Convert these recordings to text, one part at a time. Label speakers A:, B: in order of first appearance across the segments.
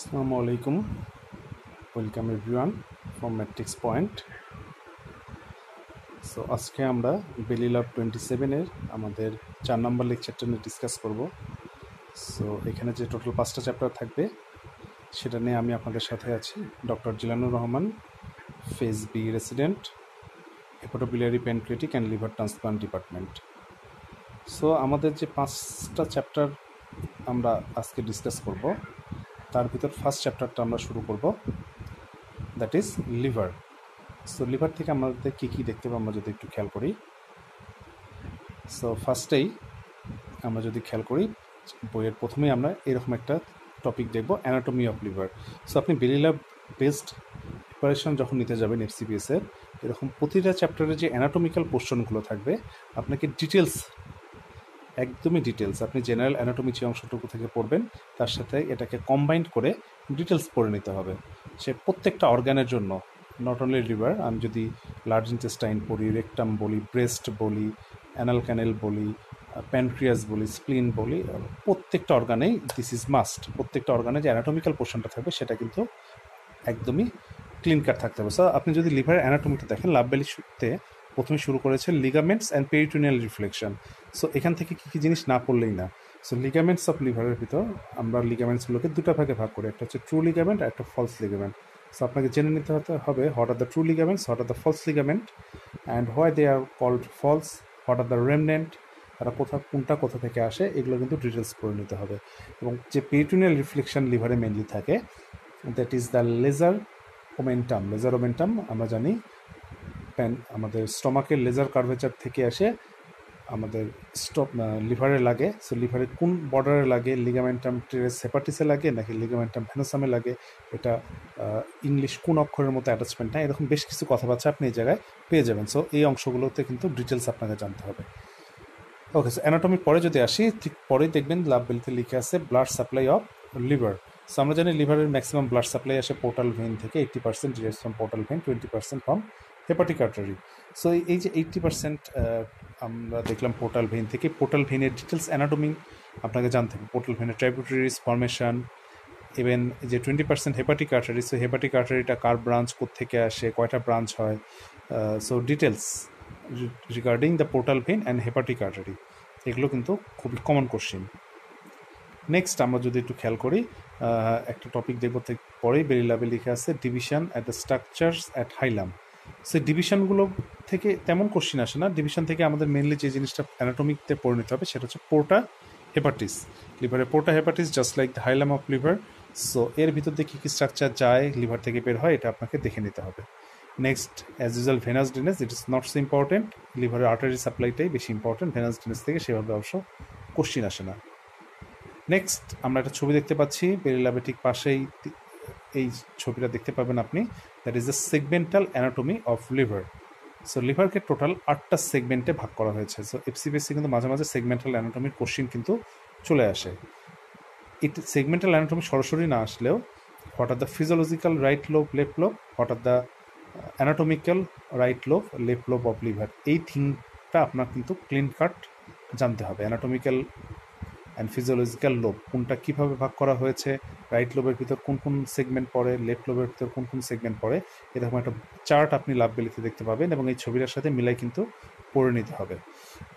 A: আসসালামু আলাইকুম, welcome everyone from Matrix point. So আজকে আমরা বেলি লাভ 27-এর আমাদের 4 নম্বর লেকচারটা নিয়ে ডিসকাস করব। সো এখানে যে টোটাল 5টা চ্যাপ্টার থাকবে সেটা নিয়ে আমি আপনাদের সাথে আছি doctor Jilanur Rahman, phase B resident, hepatobiliary pancreatic and liver transplant department. So আমাদের যে 5টা চ্যাপ্টার আমরা আজকে ডিসকাস করব, তার ভিতর ফার্স্ট চ্যাপ্টারটা আমরা শুরু করব, that is liver. So liver থেকে আমাদের কী কী দেখতে পাবো আমরা যদি একটু খেয়াল করি। সো ফার্স্টেই আমরা যদি খেয়াল করি, বইয়ের প্রথমেই আমরা এরকম একটা টপিক দেখব, অ্যানাটমি অফ লিভার। সো আপনি বেলি লাভ বেসড প্রিপারেশন যখন নিতে যাবেন এফসিপিএসের, এরকম প্রতিটা চ্যাপ্টারে যে অ্যানাটমিক্যাল পোর্শনগুলো থাকবে আপনাকে ডিটেলস, একদমই ডিটেলস, আপনি জেনারেল অ্যানাটমি যে অংশটুকু থেকে পড়বেন তার সাথে এটাকে কম্বাইন্ড করে ডিটেলস পড়ে নিতে হবে। সে প্রত্যেকটা অর্গানের জন্য, নট অনলি লিভার, আমি যদি লার্জ ইন্টেস্টাইন পড়ি, রেকটাম বলি, ব্রেস্ট বলি, অ্যানাল ক্যানেল বলি, প্যানক্রিয়াস বলি, স্প্লিন বলি, প্রত্যেকটা অর্গানেই দিস ইজ মাস্ট। প্রত্যেকটা অর্গানে যে অ্যানাটমিক্যাল পোর্শনটা থাকবে সেটা কিন্তু একদমই ক্লিন কাট থাকতে হবে। সো আপনি যদি লিভারের অ্যানাটমিটা দেখেন, লাভ বেলিতে প্রথমে শুরু করেছে ligaments and peritoneal reflection. So এখান থেকে কী কী জিনিস না পড়লেই না। সো লিগামেন্টস অফ লিভারের ভিতর আমরা লিগামেন্টসগুলোকে দুটো ভাগে ভাগ করি, একটা হচ্ছে ট্রু লিগামেন্ট আর একটা ফলস লিগামেন্ট। সো আপনাকে জেনে নিতে হবে what are the true ligaments, what are the false ligament, and why they are called false, what are the remnant, তারা কোনটা থেকে আসে, এগুলো কিন্তু ডিটেলস করে নিতে হবে। এবং যে পেরিটোনিয়াল রিফ্লেকশন লিভারে মেনলি থাকে, that is the lesser omentum. Lesser omentum আমরা জানি আমাদের স্টমাকের লেজার কার্ভেচার থেকে আসে আমাদের লিভারে লাগে। সো লিভারে কোন বর্ডারে লাগে, লিগামেন্টাম টেরেস হেপাটিসে লাগে নাকি লিগামেন্টাম ভেনোসামে লাগে, এটা ইংলিশ কোন অক্ষরের মতো অ্যাটাচমেন্ট না, এরকম বেশ কিছু কথাবার্তা আপনি এই জায়গায় পেয়ে যাবেন। সো এই অংশগুলোতে কিন্তু ডিটেলস আপনাকে জানতে হবে। ওকে, সো অ্যানাটমি পরে যদি আসি, ঠিক পরেই দেখবেন লাভ বেলিতে লিখে আছে blood supply of liver. So আমরা জানি লিভারের ম্যাক্সিমাম ব্লাড সাপ্লাই আসে পোর্টাল ভেইন থেকে, 80% direct from portal vein, 20% from hepatic artery. So এই যে 80% আমরা দেখলাম পোর্টাল ভেইন থেকে, পোর্টাল ভেইনের ডিটেলস অ্যানাটমি আপনাকে জানতে হবে, পোর্টাল ভেইনের ট্রাইবিউটারিজ ফর্মেশন, ইভেন যে 20% হেপাটিক আর্টারি। সো হেপাটিক আর্টারিটা কার ব্রাঞ্চ, কোত্থেকে আসে, কয়টা ব্রাঞ্চ হয়, so details regarding the portal vein and hepatic artery, এগুলো কিন্তু খুবই কমন কোশ্চেন। নেক্সট আমরা যদি একটু খেয়াল করি, একটা টপিক দেখব পরেই বেলি লাভে লিখে আছে division at the structures at hilum. সে ডিভিশনগুলো থেকে তেমন কোশ্চেন আসে না, ডিভিশন থেকে আমাদের মেনলি যে জিনিসটা অ্যানাটমিকতে পড়ে নিতে হবে সেটা হচ্ছে পোর্টা হেপাটিস। লিভারে porta hepatis just like the hilum of liver. So এর ভিতর দিয়ে কী কী স্ট্রাকচার যায়, লিভার থেকে বের হয়, এটা আপনাকে দেখে নিতে হবে। Next, as usual venous drainage, it is not so important, লিভারের আর্টারি সাপ্লাইটাই বেশি ইম্পর্টেন্ট, ভেনাস ড্রেনেজ থেকে সেভাবে অবশ্য কোশ্চেন আসে না। নেক্সট আমরা একটা ছবি দেখতে পাচ্ছি বেলি ল্যাবের ঠিক পাশেই, এই ছবিটা দেখতে পাবেন আপনি, that is the segmental anatomy of liver. So লিভারকে টোটাল 8টা সেগমেন্টে ভাগ করা হয়েছে। সো এফসিপিএসসি কিন্তু মাঝে মাঝে সেগমেন্টাল অ্যানাটমির কোশ্চিন কিন্তু চলে আসে। ইট সেগমেন্টাল অ্যানাটমি সরাসরি না আসলেও what are the physiological right lobe, left lobe, what are the anatomical right lobe, left lobe of liver, এই থিংটা আপনার কিন্তু ক্লিন কাট জানতে হবে। অ্যানাটমিক্যাল অ্যান্ড ফিজিওলজিক্যাল লোব কোনটা কীভাবে ভাগ করা হয়েছে, রাইট লোবের ভিতর কোন কোন সেগমেন্ট পড়ে, লেফট লোবের ভিতর কোন কোন সেগমেন্ট পড়ে, এরকম একটা চার্ট আপনি লাভ বেলিতে দেখতে পাবেন এবং এই ছবিটার সাথে মিলাই কিন্তু পড়ে নিতে হবে।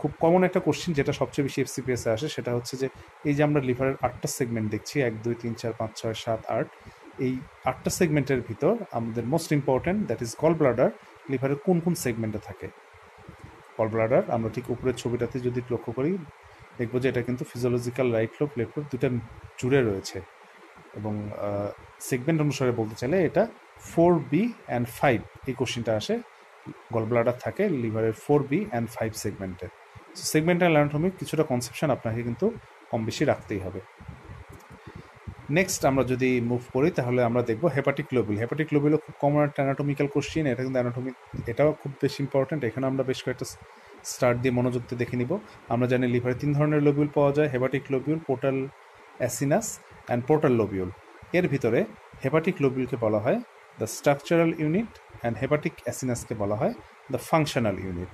A: খুব কমন একটা কোশ্চিন যেটা সবচেয়ে বেশি এফসিপিএসে আসে সেটা হচ্ছে যে এই যে আমরা লিভারের 8টা সেগমেন্ট দেখছি, 1 2 3 4 5 6 7 8, এই 8টা সেগমেন্টের ভিতর আমাদের most important that is gall bladder, লিভারের কোন কোন সেগমেন্টে থাকে। গল ব্লাডার আমরা ঠিক উপরের ছবিটাতে যদি লক্ষ্য করি দেখবো যে এটা কিন্তু physiological right lobe, left lobe দুটা জুড়ে রয়েছে এবং সেগমেন্ট অনুসারে বলতে চাইলে এটা 4B অ্যান্ড 5, এই কোশ্চিনটা আসে। গল ব্লাডার থাকে লিভারের 4B অ্যান্ড 5 সেগমেন্টে। সেগমেন্টাল অ্যানাটমিক কিছুটা কনসেপশন আপনাকে কিন্তু কম বেশি রাখতেই হবে। নেক্সট আমরা যদি মুভ করি তাহলে আমরা দেখবো হেপাটিক লোবিউল। হেপাটিক লোবিউলও খুব কমন একটা অ্যানাটমিক্যাল কোশ্চিন, এটা কিন্তু অ্যানাটমি, এটাও খুব বেশি ইম্পর্টেন্ট। এখানে আমরা বেশ কয়েকটা স্টার্ট দিয়ে মনোযোগ দিয়ে দেখে নিব। আমরা জানি লিভারে 3 ধরনের লোবিউল পাওয়া যায়, hepatic lobule, portal acinus and portal lobule. এর ভিতরে হেপাটিক লোবিউলকে বলা হয় the structural unit and hepatic অ্যাসিনাসকে বলা হয় দ্য ফাংশনাল ইউনিট।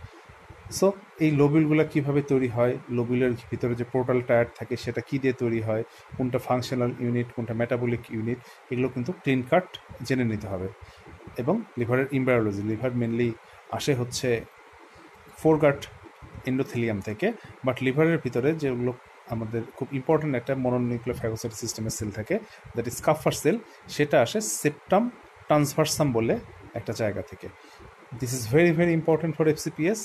A: সো এই লোবিউলগুলো কীভাবে তৈরি হয়, লোবিউলের ভিতরে যে পোর্টাল টায়ার থাকে সেটা কী দিয়ে তৈরি হয়, কোনটা ফাংশনাল ইউনিট, কোনটা মেটাবলিক ইউনিট, এগুলো কিন্তু ক্লিন কাট জেনে নিতে হবে। এবং লিভারের ইমব্রায়োলজি, লিভার মেনলি আসে হচ্ছে ফোরগাট এন্ডোথেলিয়াম থেকে, বাট লিভারের ভিতরে যেগুলো আমাদের খুব ইম্পর্ট্যান্ট একটা মনোনিউক্লিওফ্যাগোসাইট সিস্টেমের সেল থাকে, দ্যাট ইজ কাফার সেল, সেটা আসে সেপ্টাম ট্রান্সভার্সাম বলে একটা জায়গা থেকে। This is very very important for FCPS.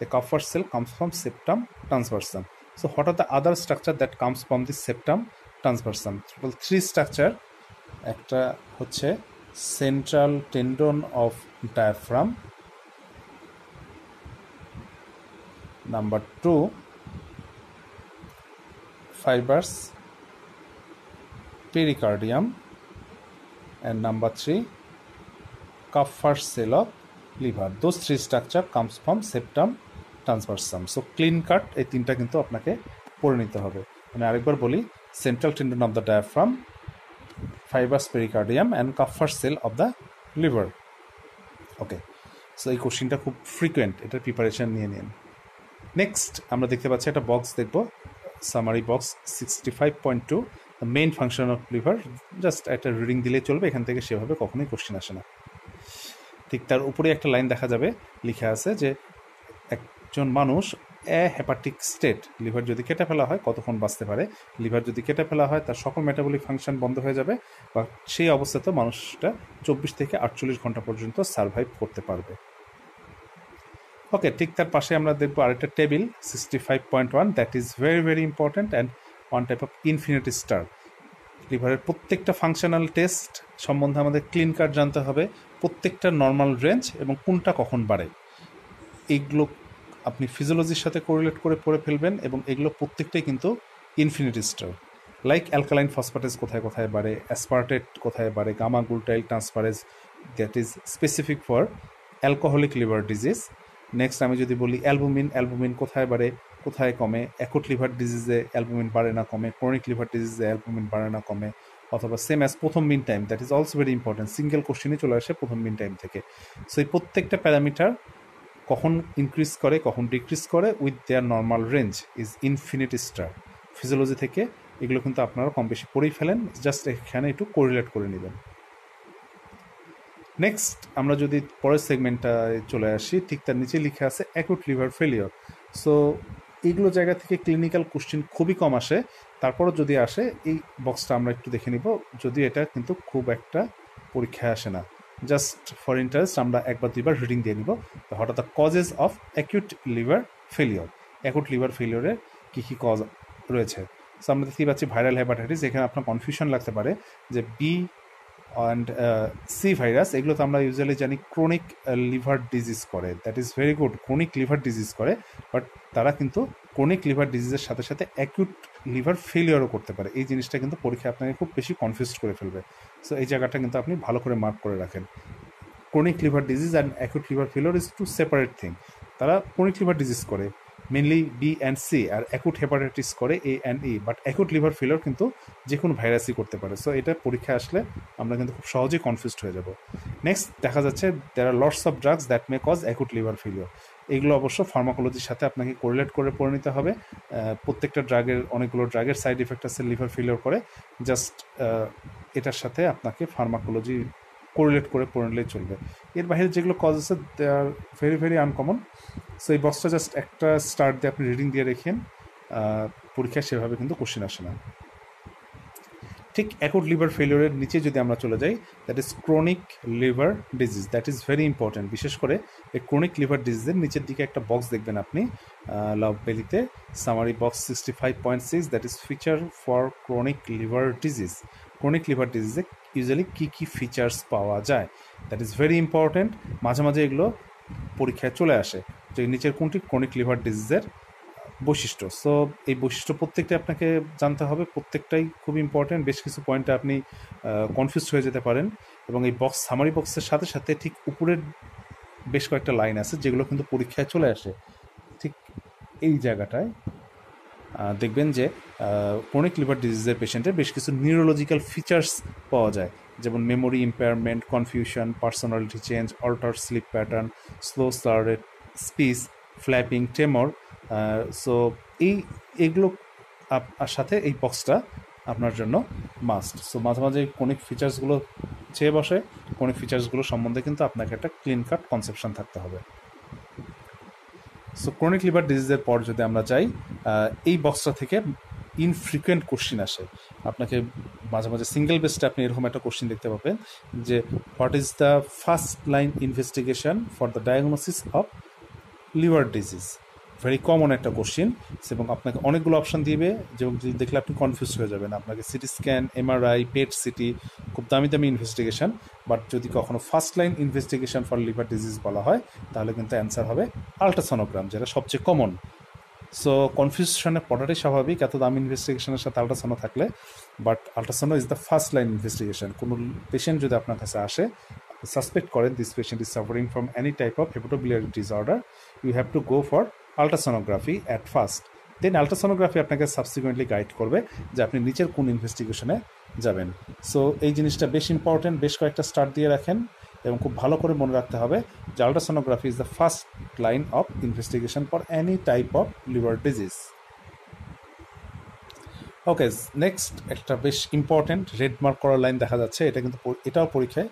A: The Kupffer cell comes from septum transversum. So what are the other structure that comes from the septum transversum? Total 3 structure. একটা হচ্ছে central tendon of diaphragm, number 2 fibers pericardium, and number 3 Kupffer cell of liver. Those 3 structure comes from septum transversum. So clean cut এই তিনটা কিন্তু আপনাকে পড়ে নিতে হবে। আমি আরেকবার বলি, central tendon of the diaphragm, fibrous pericardium and Kupffer cell of the liver. Okay, so এই কোশ্চিনটা খুব ফ্রিকুয়েন্ট, এটার প্রিপারেশান নিয়ে নিন। নেক্সট আমরা দেখতে পাচ্ছি একটা বক্স দেখব, summary box 65.2, the main function of liver. Just একটা রিডিং দিলেই চলবে, এখান থেকে সেভাবে কখনোই কোশ্চিন আসে না। ঠিক তার উপরে একটা লাইন দেখা যাবে, লেখা আছে যে একজন মানুষ হেপাটিক স্টেট, লিভার যদি কেটে ফেলা হয় কতক্ষণ বাঁচতে পারে, লিভার যদি কেটে ফেলা হয় তার সকল মেটাবলিক ফাংশন বন্ধ হয়ে যাবে, বা সেই অবস্থাতে মানুষটা 24 থেকে 48 ঘন্টা পর্যন্ত সার্ভাইভ করতে পারবে। ওকে, ঠিক তার পাশে আমরা দেখবো আরেকটা table 65.1, that is very very important and one type of infinity star. লিভারের প্রত্যেকটা ফাংশনাল টেস্ট সম্বন্ধে আমাদের ক্লিন কাট জানতে হবে, প্রত্যেকটা নর্মাল রেঞ্জ এবং কোনটা কখন বাড়ে, এইগুলো আপনি ফিজিওলজির সাথে কোরিলেট করে পড়ে ফেলবেন, এবং এগুলো প্রত্যেকটাই কিন্তু infinity star. Like alkaline phosphatase কোথায় কোথায় বাড়ে, অ্যাসপার্টেট কোথায় বাড়ে, gamma glutamyl transferase, that is specific for alcoholic liver disease. Next আমি যদি বলি অ্যালবুমিন কোথায় বাড়ে কোথায় কমে, অ্যাকুট লিভার ডিজিজে অ্যালবুমিন বাড়ে না কমে, ক্রনিক লিভার ডিজিজে অ্যালবুমিন বাড়ে না কমে, অথবা সেম অ্যাজ প্রথম mean time, that is also very important, single কোশ্চেনই চলে আসে প্রথম মিন টাইম থেকে। সো এই প্রত্যেকটা প্যারামিটার কখন ইনক্রিজ করে কখন ডিক্রিজ করে with their normal range is infinity star. Physiology থেকে এগুলো কিন্তু আপনারা কম বেশি পড়েই ফেলেন, জাস্ট এখানে একটু কোরিলেট করে নেবেন। নেক্সট আমরা যদি পরের সেগমেন্টটায় চলে আসি, ঠিক তার নিচে লিখে আছে অ্যাকুট লিভার ফেলিওর। সো এইগুলো জায়গা থেকে ক্লিনিক্যাল কোশ্চেন খুবই কম আসে, তারপরও যদি আসে এই বক্সটা আমরা একটু দেখে নিব, যদি এটা কিন্তু খুব একটা পরীক্ষায় আসে না, জাস্ট ফর ইন্টারেস্ট আমরা একবার দুইবার রিডিং দিয়ে নিব। What are the causes of acute liver failure. Acute liver ফেলিওরের কী কী কজ রয়েছে। সো আমরা দেখতেই পাচ্ছি ভাইরাল হেপাটাইটিস, এখানে আপনার কনফিউশন লাগতে পারে যে বি অ্যান্ড সি ভাইরাস, এগুলো তো আমরা ইউজুয়ালি জানি ক্রনিক লিভার ডিজিজ করে, that is very good, chronic liver disease করে, বাট তারা কিন্তু ক্রনিক লিভার ডিজিজের সাথে সাথে অ্যাকিউট লিভার ফেলিওরও করতে পারে। এই জিনিসটা কিন্তু পরীক্ষায় আপনাকে খুব বেশি কনফিউজ করে ফেলবে। সো এই জায়গাটা কিন্তু আপনি ভালো করে মার্ক করে রাখেন। Chronic liver disease and acute liver failure is two separate thing. তারা ক্রনিক লিভার ডিজিজ করে মেনলি বি অ্যান্ড সি, আর অ্যাকুট হেপাটাইটিস করে A and E, but acute liver failure কিন্তু যে কোনো ভাইরাসই করতে পারে। সো এটা পরীক্ষা আসলে আমরা কিন্তু খুব সহজেই কনফিউজড হয়ে যাব। নেক্সট দেখা যাচ্ছে there are lots of drugs that may cause acute liver failure. এগুলো অবশ্য ফার্মাকোলজির সাথে আপনাকে কোরিলেট করে পড়ে নিতে হবে। প্রত্যেকটা ড্রাগের অনেকগুলো ড্রাগের সাইড এফেক্ট আছে লিভার ফেলিওর করে, জাস্ট এটার সাথে আপনাকে ফার্মাকোলজি কোরিলেট করে পড়ে নিলেই চলবে। এর বাইরে যেগুলো কজ আছে they are very very uncommon. So এই বক্সটা জাস্ট একটা স্টার্ট দিয়ে আপনি রিডিং দিয়ে রেখেন, পরীক্ষায় সেভাবে কিন্তু কোশ্চেন আসে না। ঠিক অ্যাকুট লিভার ফেলিওরের নিচে যদি আমরা চলে যাই, that is chronic liver disease, that is very important. বিশেষ করে এই ক্রনিক লিভার ডিজিজের নিচের দিকে একটা বক্স দেখবেন আপনি লাভ বেলিতে, summary box 65.6, that is feature for chronic liver disease. Chronic liver ডিজিজে ইউজুয়ালি কী কী ফিচার্স পাওয়া যায়, দ্যাট ইজ ভেরি ইম্পর্টেন্ট। মাঝে মাঝে এগুলো পরীক্ষায় চলে আসে যে নিচের কোনটি ক্রনিক লিভার ডিজিজের বৈশিষ্ট্য। সো এই বৈশিষ্ট্য প্রত্যেকটাই আপনাকে জানতে হবে, প্রত্যেকটাই খুব ইম্পর্টেন্ট। বেশ কিছু পয়েন্টে আপনি কনফিউজ হয়ে যেতে পারেন, এবং এই বক্স সামারি বক্সের সাথে সাথে ঠিক উপরের বেশ কয়েকটা লাইন আছে যেগুলো কিন্তু পরীক্ষায় চলে আসে। ঠিক এই জায়গাটায় দেখবেন যে ক্রনিক লিভার ডিজিজের পেশেন্টের বেশ কিছু নিউরোলজিক্যাল ফিচার্স পাওয়া যায়, যেমন memory impairment, confusion, personality change, alter sleep pattern, slow started speech, flapping, tremor. So এইগুলো সাথে এই বক্সটা আপনার জন্য মাস্ট। সো মাঝে মাঝে কোনিক ফিচার্সগুলো চেয়ে বসে, কোনিক ফিচার্সগুলো সম্বন্ধে কিন্তু আপনাকে একটা ক্লিন কাট কনসেপশন থাকতে হবে। সো ক্রনিক লিভার ডিজিজের পর যদি আমরা যাই, এই বক্সটা থেকে ইনফ্রিকুয়েন্ট কোশ্চিন আসে। আপনাকে মাঝে মাঝে সিঙ্গেল বেসে আপনি এরকম একটা কোশ্চিন দেখতে পাবেন যে what is the first line investigation for the diagnosis of liver disease. Very common একটা কোশ্চিন, এবং আপনাকে অনেকগুলো অপশান দিবে, যেমন দেখলে আপনি কনফিউজ হয়ে যাবেন। আপনাকে CT scan, MRI, PET CT, খুব দামি দামি ইনভেস্টিগেশন। বাট যদি কখনো first line investigation for liver disease বলা হয়, তাহলে কিন্তু অ্যান্সার হবে আল্ট্রাসোনোগ্রাম, যেটা সবচেয়ে কমন। সো কনফিউশনে পড়াটাই স্বাভাবিক এত দামি ইনভেস্টিগেশনের সাথে আল্ট্রাসোনো থাকলে। But ultrasono is the first line investigation. কোনো পেশেন্ট যদি আপনার কাছে আসে, সাসপেক্ট করেন this patient is suffering from any type of hepatobiliary disorder, you have to go for ultrasonography at first. Then ultrasonography আপনাকে সাবসিকুয়েন্টলি গাইড করবে যে আপনি নিচের কোন ইনভেস্টিগেশনে যাবেন। সো এই জিনিসটা বেশ ইম্পর্টেন্ট, বেশ কয়েকটা স্টার্ট দিয়ে রাখেন এবং খুব ভালো করে মনে রাখতে হবে যে ultrasonography is the first line of investigation for any type of liver disease. Okay, next একটা বেশ ইম্পর্টেন্ট রেড মার্ক করার লাইন দেখা যাচ্ছে, এটা কিন্তু এটাও পরীক্ষায়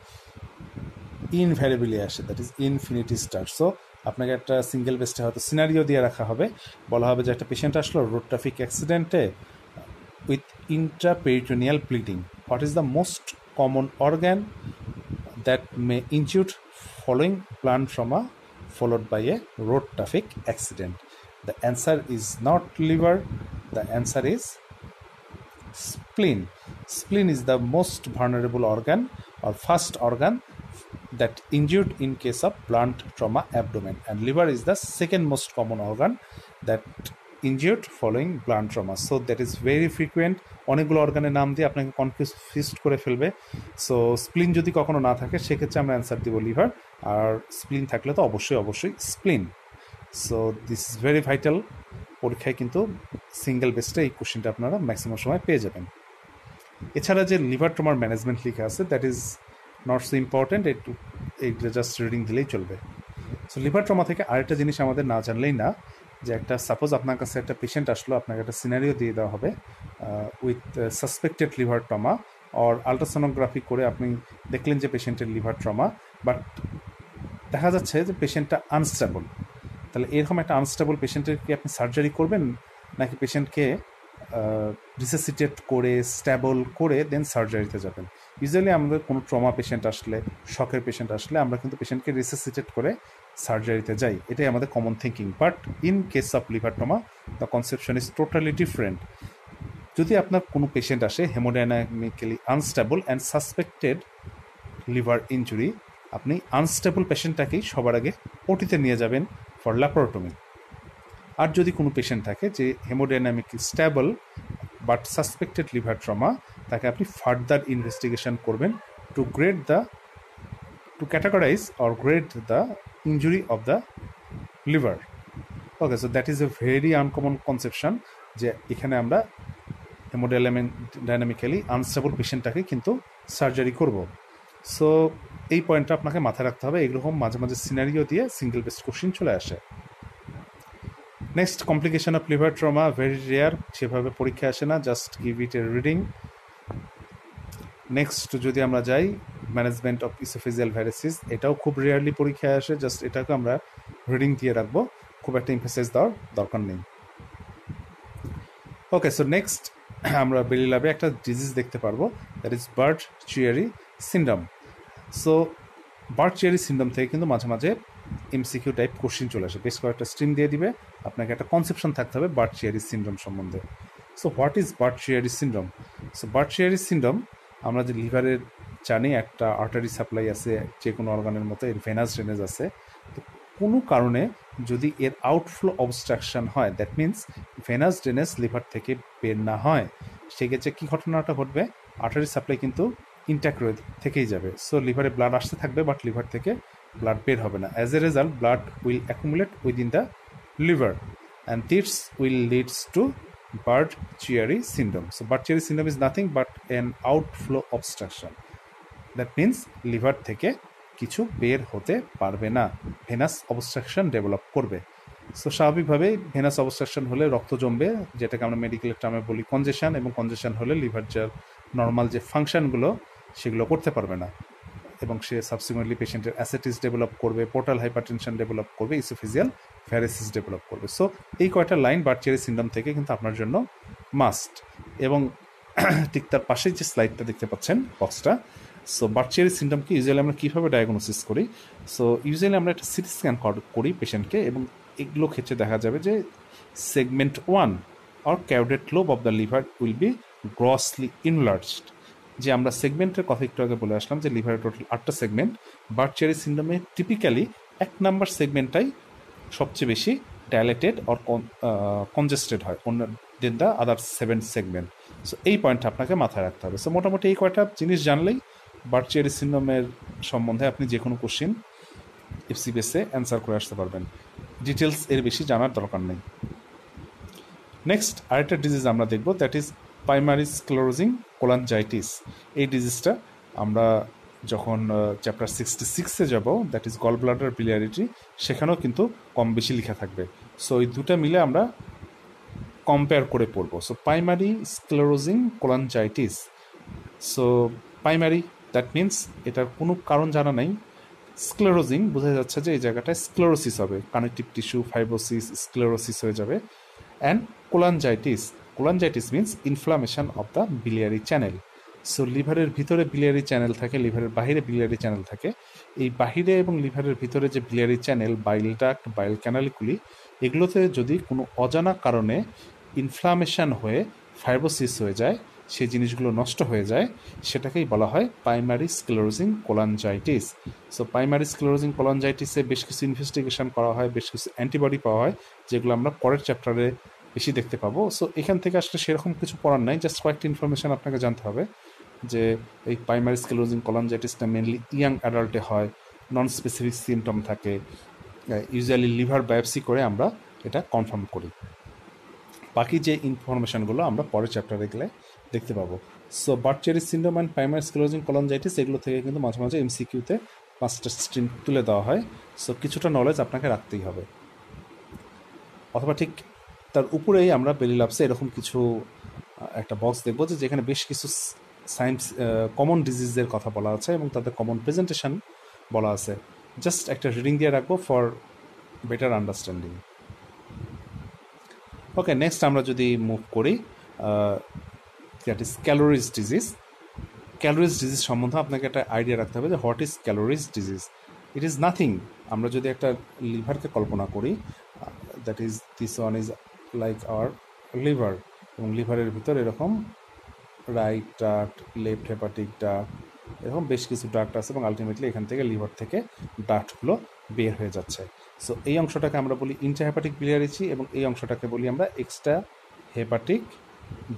A: ইনভ্যারিয়েবলি আসে, that is infinity star. So আপনাকে একটা সিঙ্গেল বেসে হয়তো সিনারিও দিয়ে রাখা হবে, বলা হবে যে একটা পেশেন্ট আসলো রোড ট্রাফিক অ্যাক্সিডেন্টে with intraperitoneal bleeding, what is the most common organ that may injure following blunt trauma followed by a road traffic accident? The answer is not liver, the answer is spleen. Spleen is the most vulnerable organ or first organ that injured in case of blunt trauma abdomen, and liver is the second most common organ that injured following blunt trauma. So that is very frequent. অনেকগুলো অর্গানের নাম দিয়ে আপনাকে confuse করে ফেলবে। So স্প্লিন যদি কখনো না থাকে সেক্ষেত্রে আমরা অ্যান্সার দিব লিভার, আর স্প্লিন থাকলে তো অবশ্যই স্প্লিন। So this is very vital. পরীক্ষায় কিন্তু সিঙ্গেল বেসটা এই কোশ্চেনটা আপনারা ম্যাক্সিমাম সময় পেয়ে যাবেন। এছাড়া যে লিভার ট্রমার ম্যানেজমেন্ট লেখা আছে, that is not so important, এইটা জাস্ট রিডিং দিলেই চলবে। সো লিভার ট্রমা থেকে আরেকটা জিনিস আমাদের না জানলেই না, যে একটা সাপোজ আপনার কাছে একটা পেশেন্ট আসলো, আপনাকে একটা সিনারিও দিয়ে দেওয়া হবে with suspected liver trauma, or ultrasonography করে আপনি দেখলেন যে পেশেন্টের লিভার ট্রমা, বাট দেখা যাচ্ছে যে পেশেন্টটা আনস্টেবল। তাহলে এরকম একটা আনস্টেবল পেশেন্টের কি আপনি সার্জারি করবেন, নাকি পেশেন্টকে রিসাসিটেট করে স্ট্যাবল করে দেন সার্জারিতে যাবেন? ইউজুয়ালি আমাদের কোনো ট্রমা পেশেন্ট আসলে, শকের পেশেন্ট আসলে আমরা কিন্তু পেশেন্টকে রিসাসিটেট করে সার্জারিতে যাই, এটাই আমাদের common thinking. But in case of liver trauma the conception is totally different. যদি আপনার কোনো পেশেন্ট আসে hemodynamically unstable and suspected liver injury, আপনি আনস্টেবল পেশেন্টটাকেই সবার আগে ওটিতে নিয়ে যাবেন ফর ল্যাপারোটমি। আর যদি কোনো পেশেন্ট থাকে যে hemodynamically stable but suspected liver trauma, তাকে আপনি ফার্দার ইনভেস্টিগেশন করবেন to categorize or grade the injury of the liver. Okay, so that is a very uncommon conception, যে এখানে আমরা হেমোডাইনামিক্যালি আনস্টেবল পেশেন্টটাকে কিন্তু সার্জারি করব। সো এই পয়েন্টটা আপনাকে মাথায় রাখতে হবে। এরকম মাঝে মাঝে সিনারিও দিয়ে সিঙ্গেল বেস্ট কোশ্চিন চলে আসে। Next, complication of liver trauma very rare, সেভাবে পরীক্ষা আসে না, just give it A reading. Next যদি আমরা যাই, ম্যানেজমেন্ট অফ ইসোফেজিয়াল ভ্যারিসিস, এটাও খুব রেয়ারলি পরীক্ষায় আসে, জাস্ট এটাকে আমরা রিডিং দিয়ে রাখবো, খুব একটা ইমফেসাইজ দেওয়ার দরকার নেই। ওকে, সো নেক্সট আমরা বেলি ল্যাবে একটা ডিজিজ দেখতে পারবো, that is bird Chiari syndrome. So bird Chiari syndrome থেকে কিন্তু মাঝে মাঝে এমসিকিউ টাইপ কোশ্চিন চলে আসে, বেশ কয়েকটা স্ট্রিম দিয়ে দিবে, আপনাকে একটা কনসেপশন থাকতে হবে বার্ড চিয়ারি সিন্ড্রোম সম্বন্ধে। So what is bird Chiari syndrome? So bird Chiari syndrome, আমরা যে লিভারের জানি একটা আর্টারি সাপ্লাই আছে, যে কোনো অর্গানের মতো এর ভেনাস ড্রেনেজ আছে, তো কোনো কারণে যদি এর আউটফ্লো অবস্ট্রাকশন হয়, that means venous drainage liver থেকে বের না হয়, সেক্ষেত্রে কী ঘটনাটা ঘটবে? আর্টারি সাপ্লাই কিন্তু ইনট্যাক্ট থেকেই যাবে। সো লিভারে ব্লাড আসতে থাকবে, বাট লিভার থেকে ব্লাড বের হবে না। As a result blood will accumulate within the liver and this will leads to bird Chiari syndrome. So bird Chiari syndrome is nothing but an outflow obstruction, that means liver থেকে কিছু বের হতে পারবে না, venous obstruction develop করবে। So স্বাভাবিকভাবে venous obstruction হলে রক্ত জমবে, যেটাকে আমরা মেডিকেলের টার্মে বলি কনজেশন, এবং কনজেশন হলে লিভার যার নর্মাল যে ফাংশনগুলো সেগুলো করতে পারবে না, এবং সে সাবসিকুয়েন্টলি পেশেন্টের অ্যাসেটিস ডেভেলপ করবে, পোর্টাল হাইপারটেনশন ডেভেলপ করবে, ইসোফিজিয়াল ভ্যারেসিস ডেভেলপ করবে। সো এই কয়টা লাইন বার্চিয়ারি সিন্ড্রোম থেকে কিন্তু আপনার জন্য মাস্ট। এবং ঠিক তার পাশেই যে স্লাইডটা দেখতে পাচ্ছেন বক্সটা, সো বার্চিয়ারি সিন্ড্রোমকে ইউজুয়ালি আমরা কীভাবে ডায়াগনোসিস করি? সো ইউজুয়ালি আমরা একটা সিটি স্ক্যান করি পেশেন্টকে, এবং এগুলো ক্ষেত্রে দেখা যাবে যে segment 1 or caudate lobe of the liver will be grossly enlarged. যে আমরা সেগমেন্টের কথা একটু আগে বলে আসলাম যে লিভারের টোটাল 8টা সেগমেন্ট, বার্চিয়ারি সিন্ড্রোমে টিপিক্যালি 1 নম্বর সেগমেন্টটাই সবচেয়ে বেশি ডাইলেটেড অর কনজেস্টেড হয় অন্য দেন দ্য আদার 7 সেগমেন্ট। সো এই পয়েন্টটা আপনাকে মাথায় রাখতে হবে। সো মোটামুটি এই কয়টা জিনিস জানলেই বার্চিয়ারি সিন্ড্রোমের সম্বন্ধে আপনি যে কোনো কোশ্চেন এফসিবিএসে অ্যান্সার করে আসতে পারবেন। ডিটেলস এর বেশি জানার দরকার নেই। নেক্সট আরেকটা ডিজিজ আমরা দেখব, that is primary sclerosing cholangitis. এই ডিজিজটা আমরা যখন চ্যাপ্টার 66-এ যাব, that is gall bladder biliarity, সেখানেও কিন্তু কম বেশি লেখা থাকবে। সো এই দুটা মিলে আমরা কম্পেয়ার করে পড়ব। So primary sclerosing cholangitis, so primary that means এটার কোনো কারণ জানা নাই। স্ক্লেরোজিং বোঝা যাচ্ছে যে এই জায়গাটায় স্ক্লেরোসিস হবে, কানেকটিভ টিস্যু ফাইব্রোসিস স্ক্লেরোসিস হয়ে যাবে। And cholangitis means inflammation of the biliary channel. So লিভারের ভিতরে biliary চ্যানেল থাকে, লিভারের বাহিরে biliary চ্যানেল থাকে। এই বাহিরে এবং লিভারের ভিতরে যে biliary চ্যানেল, বাইল ডাক্ট, বাইল ক্যানালগুলি, এগুলোতে যদি কোনো অজানা কারণে ইনফ্লামেশন হয়ে ফাইব্রোসিস হয়ে যায়, সেই জিনিসগুলো নষ্ট হয়ে যায়, সেটাকেই বলা হয় primary sclerosing cholangitis. So primary sclerosing কোলাঞ্জাইটিসে বেশ কিছু ইনভেস্টিগেশন করা হয়, বেশ কিছু অ্যান্টিবডি পাওয়া হয়, যেগুলো আমরা পরের চ্যাপ্টারে বেশি দেখতে পাবো। সো এখান থেকে আসলে সেরকম কিছু পড়ার নাই, জাস্ট কয়েকটি ইনফরমেশান আপনাকে জানতে হবে যে এই প্রাইমারি স্ক্লেরোজিং কোলাঞ্জাইটিসটা মেনলি ইয়াং অ্যাডাল্টে হয়, নন স্পেসিফিক সিমটম থাকে, ইউজুয়ালি লিভার বায়োপসি করে আমরা এটা কনফার্ম করি। বাকি যে ইনফরমেশানগুলো আমরা পরের চ্যাপ্টারে গেলে দেখতে পাবো। So Budd Chiari syndrome and primary sclerosing cholangitis, এগুলো থেকে কিন্তু মাঝে মাঝে এমসিকিউতে 5টা স্ট্রিম তুলে দেওয়া হয়। সো কিছুটা নলেজ আপনাকে রাখতেই হবে। অথবা ঠিক তার উপরেই আমরা বেলি ল্যাবসে এরকম কিছু একটা বক্স দেখবো যে যেখানে বেশ কিছু সায়েন্স কমন ডিজিজের কথা বলা আছে এবং তাদের কমন প্রেজেন্টেশন বলা আছে। জাস্ট একটা রিডিং দিয়ে রাখবো for better understanding. Okay, next আমরা যদি মুভ করি, that is calories disease. Calories disease সম্বন্ধে আপনাকে একটা আইডিয়া রাখতে হবে যে what is calories disease. It is nothing, আমরা যদি একটা লিভারকে কল্পনা করি, that is this one is like our liver, এবং লিভারের ভিতর এরকম right duct, left hepatic duct, এরকম বেশ কিছু ডাক্ট আছে, এবং আলটিমেটলি এখান থেকে লিভার থেকে ডাক্টগুলো বের হয়ে যাচ্ছে। সো এই অংশটাকে আমরা বলি ইন্ট্রা হেপাটিক biliary tree, এবং এই অংশটাকে বলি আমরা extra hepatic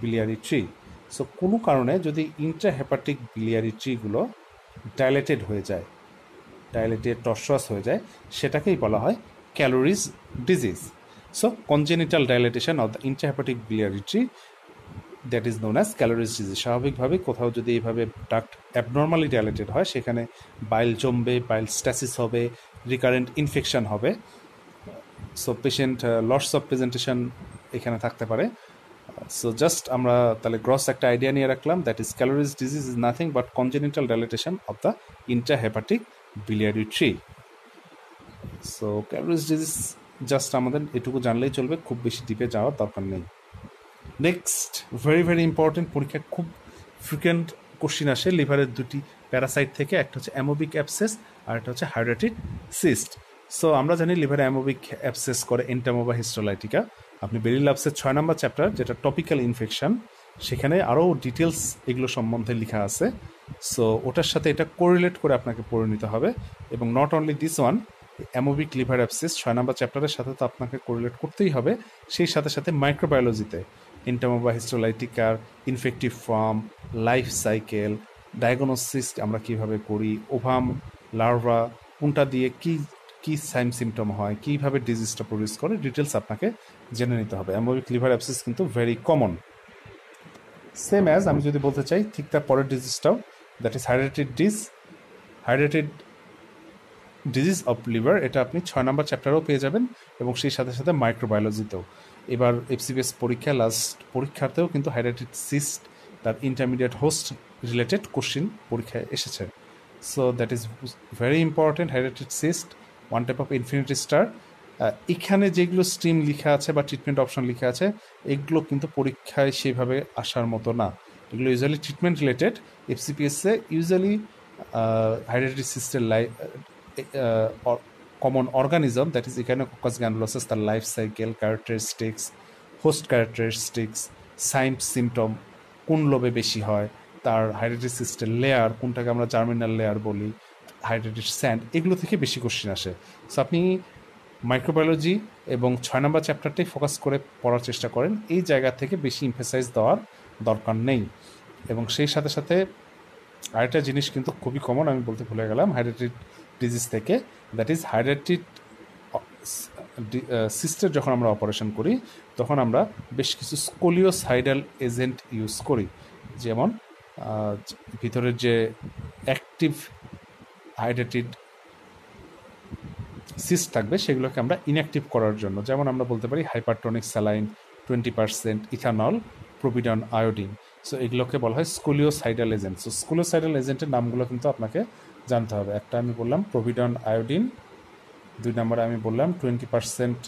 A: biliary tree। So কোনো কারণে যদি ইন্ট্রা হেপাটিক biliary ট্রিগুলো ডাইলেটেড হয়ে যায়, ডাইলেটেড টর্সুয়াস হয়ে যায়, সেটাকেই বলা হয় calories disease. So congenital dilatation of the intrahepatic biliary tree, that is known as calories disease. স্বাভাবিকভাবে কোথাও যদি এইভাবে ডাক্ট অ্যাবনর্মালি ডাইলেটেড হয়, সেখানে বাইল জমবে, বাইল স্ট্যাসিস হবে, রিকারেন্ট ইনফেকশন হবে। So patient loss of presentation এখানে থাকতে পারে। সো জাস্ট আমরা তাহলে গ্রস একটা আইডিয়া নিয়ে রাখলাম, that is calories disease is nothing but congenital dilatation of the intrahepatic biliary tree। So calories disease just আমাদের এটুকু জানলেই চলবে, খুব বেশি ডিপে যাওয়ার দরকার নেই। নেক্সট ভেরি ভেরি ইম্পর্টেন্ট, পরীক্ষায় খুব ফ্রিকুয়েন্ট কোশ্চিন আসে লিভারের দুটি প্যারাসাইট থেকে, একটা হচ্ছে অ্যামোবিক অ্যাবসেস আর একটা হচ্ছে হাইড্রেটিক সিস্ট। সো আমরা জানি লিভারে অ্যামোবিক অ্যাবসেস করে এন্টামোবা হিস্টোলাইটিকা। আপনি বেলি ল্যাবসের 6 নম্বর চ্যাপ্টার, যেটা টপিক্যাল ইনফেকশন, সেখানে আরও ডিটেলস এগুলো সম্বন্ধে লেখা আছে। সো ওটার সাথে এটা কোরিলেট করে আপনাকে পড়ে নিতে হবে, এবং not only this one, amoebic liver abscess 6 নম্বর চ্যাপ্টারের সাথে তো আপনাকে কোরিলেট করতেই হবে, সেই সাথে সাথে মাইক্রোবায়োলজিতে এন্টামোবা হিস্টোলাইটিকার infective form, life cycle, diagnosis আমরা কীভাবে করি, ওভাম লার্ভা কোনটা দিয়ে কী কী সাইন সিমটম হয়, কীভাবে ডিজিজটা প্রডিউস করে, ডিটেলস আপনাকে জেনে নিতে হবে। অ্যামোবিক লিভার অ্যাবসেস কিন্তু ভেরি কমন। সেম অ্যাজ আমি যদি বলতে চাই ঠিক তার পরের ডিজিজটাও, দ্যাট ইজ হাইড্রেটেড ডিজিজ অফ লিভার, এটা আপনি 6 নম্বর চ্যাপ্টারেও পেয়ে যাবেন, এবং সেই সাথে সাথে মাইক্রোবায়োলজিতেও। এবার এফসিপিএস পরীক্ষাতেও কিন্তু হাইড্রেটেড সিস্ট তার ইন্টারমিডিয়েট হোস্ট রিলেটেড কোশ্চিন পরীক্ষায় এসেছে। So that is very important. Hydrated cyst one type of infinity star. এখানে যেগুলো স্ট্রিম লেখা আছে বা ট্রিটমেন্ট অপশন লেখা আছে এগুলো কিন্তু পরীক্ষায় সেভাবে আসার মতো না, এগুলো ইউজুয়ালি ট্রিটমেন্ট রিলেটেড। এফসিপিএসে ইউজুয়ালি হাইড্রেটেড সিস্টের common organism, that is Echinococcus granulosus, তার life cycle, characteristics, host characteristics, signs symptom, কোন লোবে বেশি হয়, তার হাইড্রেটেড সিস্টের লেয়ার কোনটাকে আমরা জার্মিনাল লেয়ার বলি, হাইড্রেটেড স্যান্ড, এগুলো থেকে বেশি কোশ্চেন আসে। সো আপনি মাইক্রোবায়োলজি এবং 6 নম্বর চ্যাপ্টারটাই ফোকাস করে পড়ার চেষ্টা করেন, এই জায়গা থেকে বেশি এমফেসাইজ দেওয়ার দরকার নেই। এবং সেই সাথে সাথে আরেকটা জিনিস কিন্তু খুবই কমন, আমি বলতে ভুলে গেলাম, হাইড্রেটেড ডিজিজ থেকে, দ্যাট ইজ হাইড্রেটেড সিস্টের যখন আমরা অপারেশন করি তখন আমরা বেশ কিছু স্কোলিওসাইডাল এজেন্ট ইউজ করি, যেমন ভিতরের যে অ্যাক্টিভ হাইড্রেটেড সিস্ট থাকবে সেগুলোকে আমরা ইনঅ্যাক্টিভ করার জন্য, যেমন আমরা বলতে পারি hypertonic saline, 20% ethanol, povidone, iodine. So এগুলোকে বলা হয় স্কোলিওসাইডাল এজেন্ট। সো স্কোলিওসাইডাল এজেন্টের নামগুলো কিন্তু আপনাকে জানতে হবে। একটা আমি বললাম প্রোপিডন, আয়োডিন, 2 নম্বরে আমি বললাম 20%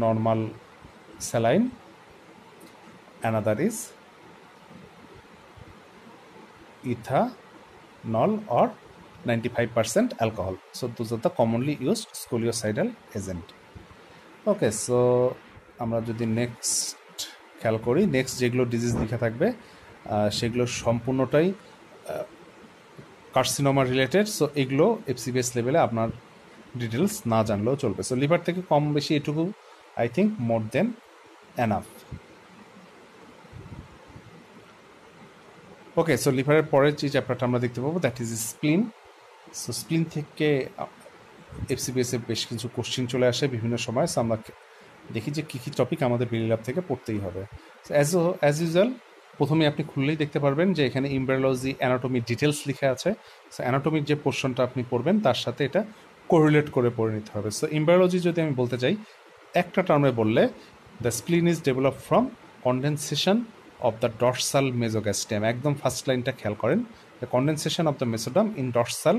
A: normal saline, another is ethanol or 95% alcohol. So those are the commonly used scolicidal agent. Okay, so আমরা যদি নেক্সট খেয়াল করি, নেক্সট যেগুলো ডিজিজ লেখা থাকবে সেগুলো সম্পূর্ণটাই কার্সিনোমা রিলেটেড। সো এগুলো এফসিপিএস লেভেলে আপনার ডিটেলস না জানলেও চলবে। সো লিভার থেকে কম বেশি এটুকু I think more than enough. Okay, so লিভারের পরের যে চ্যাপ্টারটা আমরা দেখতে পাবো দ্যাট ইজ স্প্লিন। সো স্প্লিন থেকে এফসিপিএসে বেশ কিছু কোশ্চিন চলে আসে বিভিন্ন সময়। সো আমরা দেখি যে কী কী টপিক আমাদের বিলি ল্যাব থেকে পড়তেই হবে। সো অ্যাজ ইউজুয়াল প্রথমে আপনি খুললেই দেখতে পারবেন যে এখানে এমব্রায়োলজি, অ্যানাটমি ডিটেলস লেখা আছে। সো অ্যানাটমির যে পোর্শনটা আপনি পড়বেন তার সাথে এটা কোরিলেট করে পড়ে নিতে হবে। সো এমব্রায়োলজি যদি আমি বলতে চাই একটা টার্মে বললে, the স্প্লিন is develop from condensation of the dorsal mesogastrium। একদম ফার্স্ট লাইনটা খেয়াল করেন, the condensation of the mesoderm in dorsal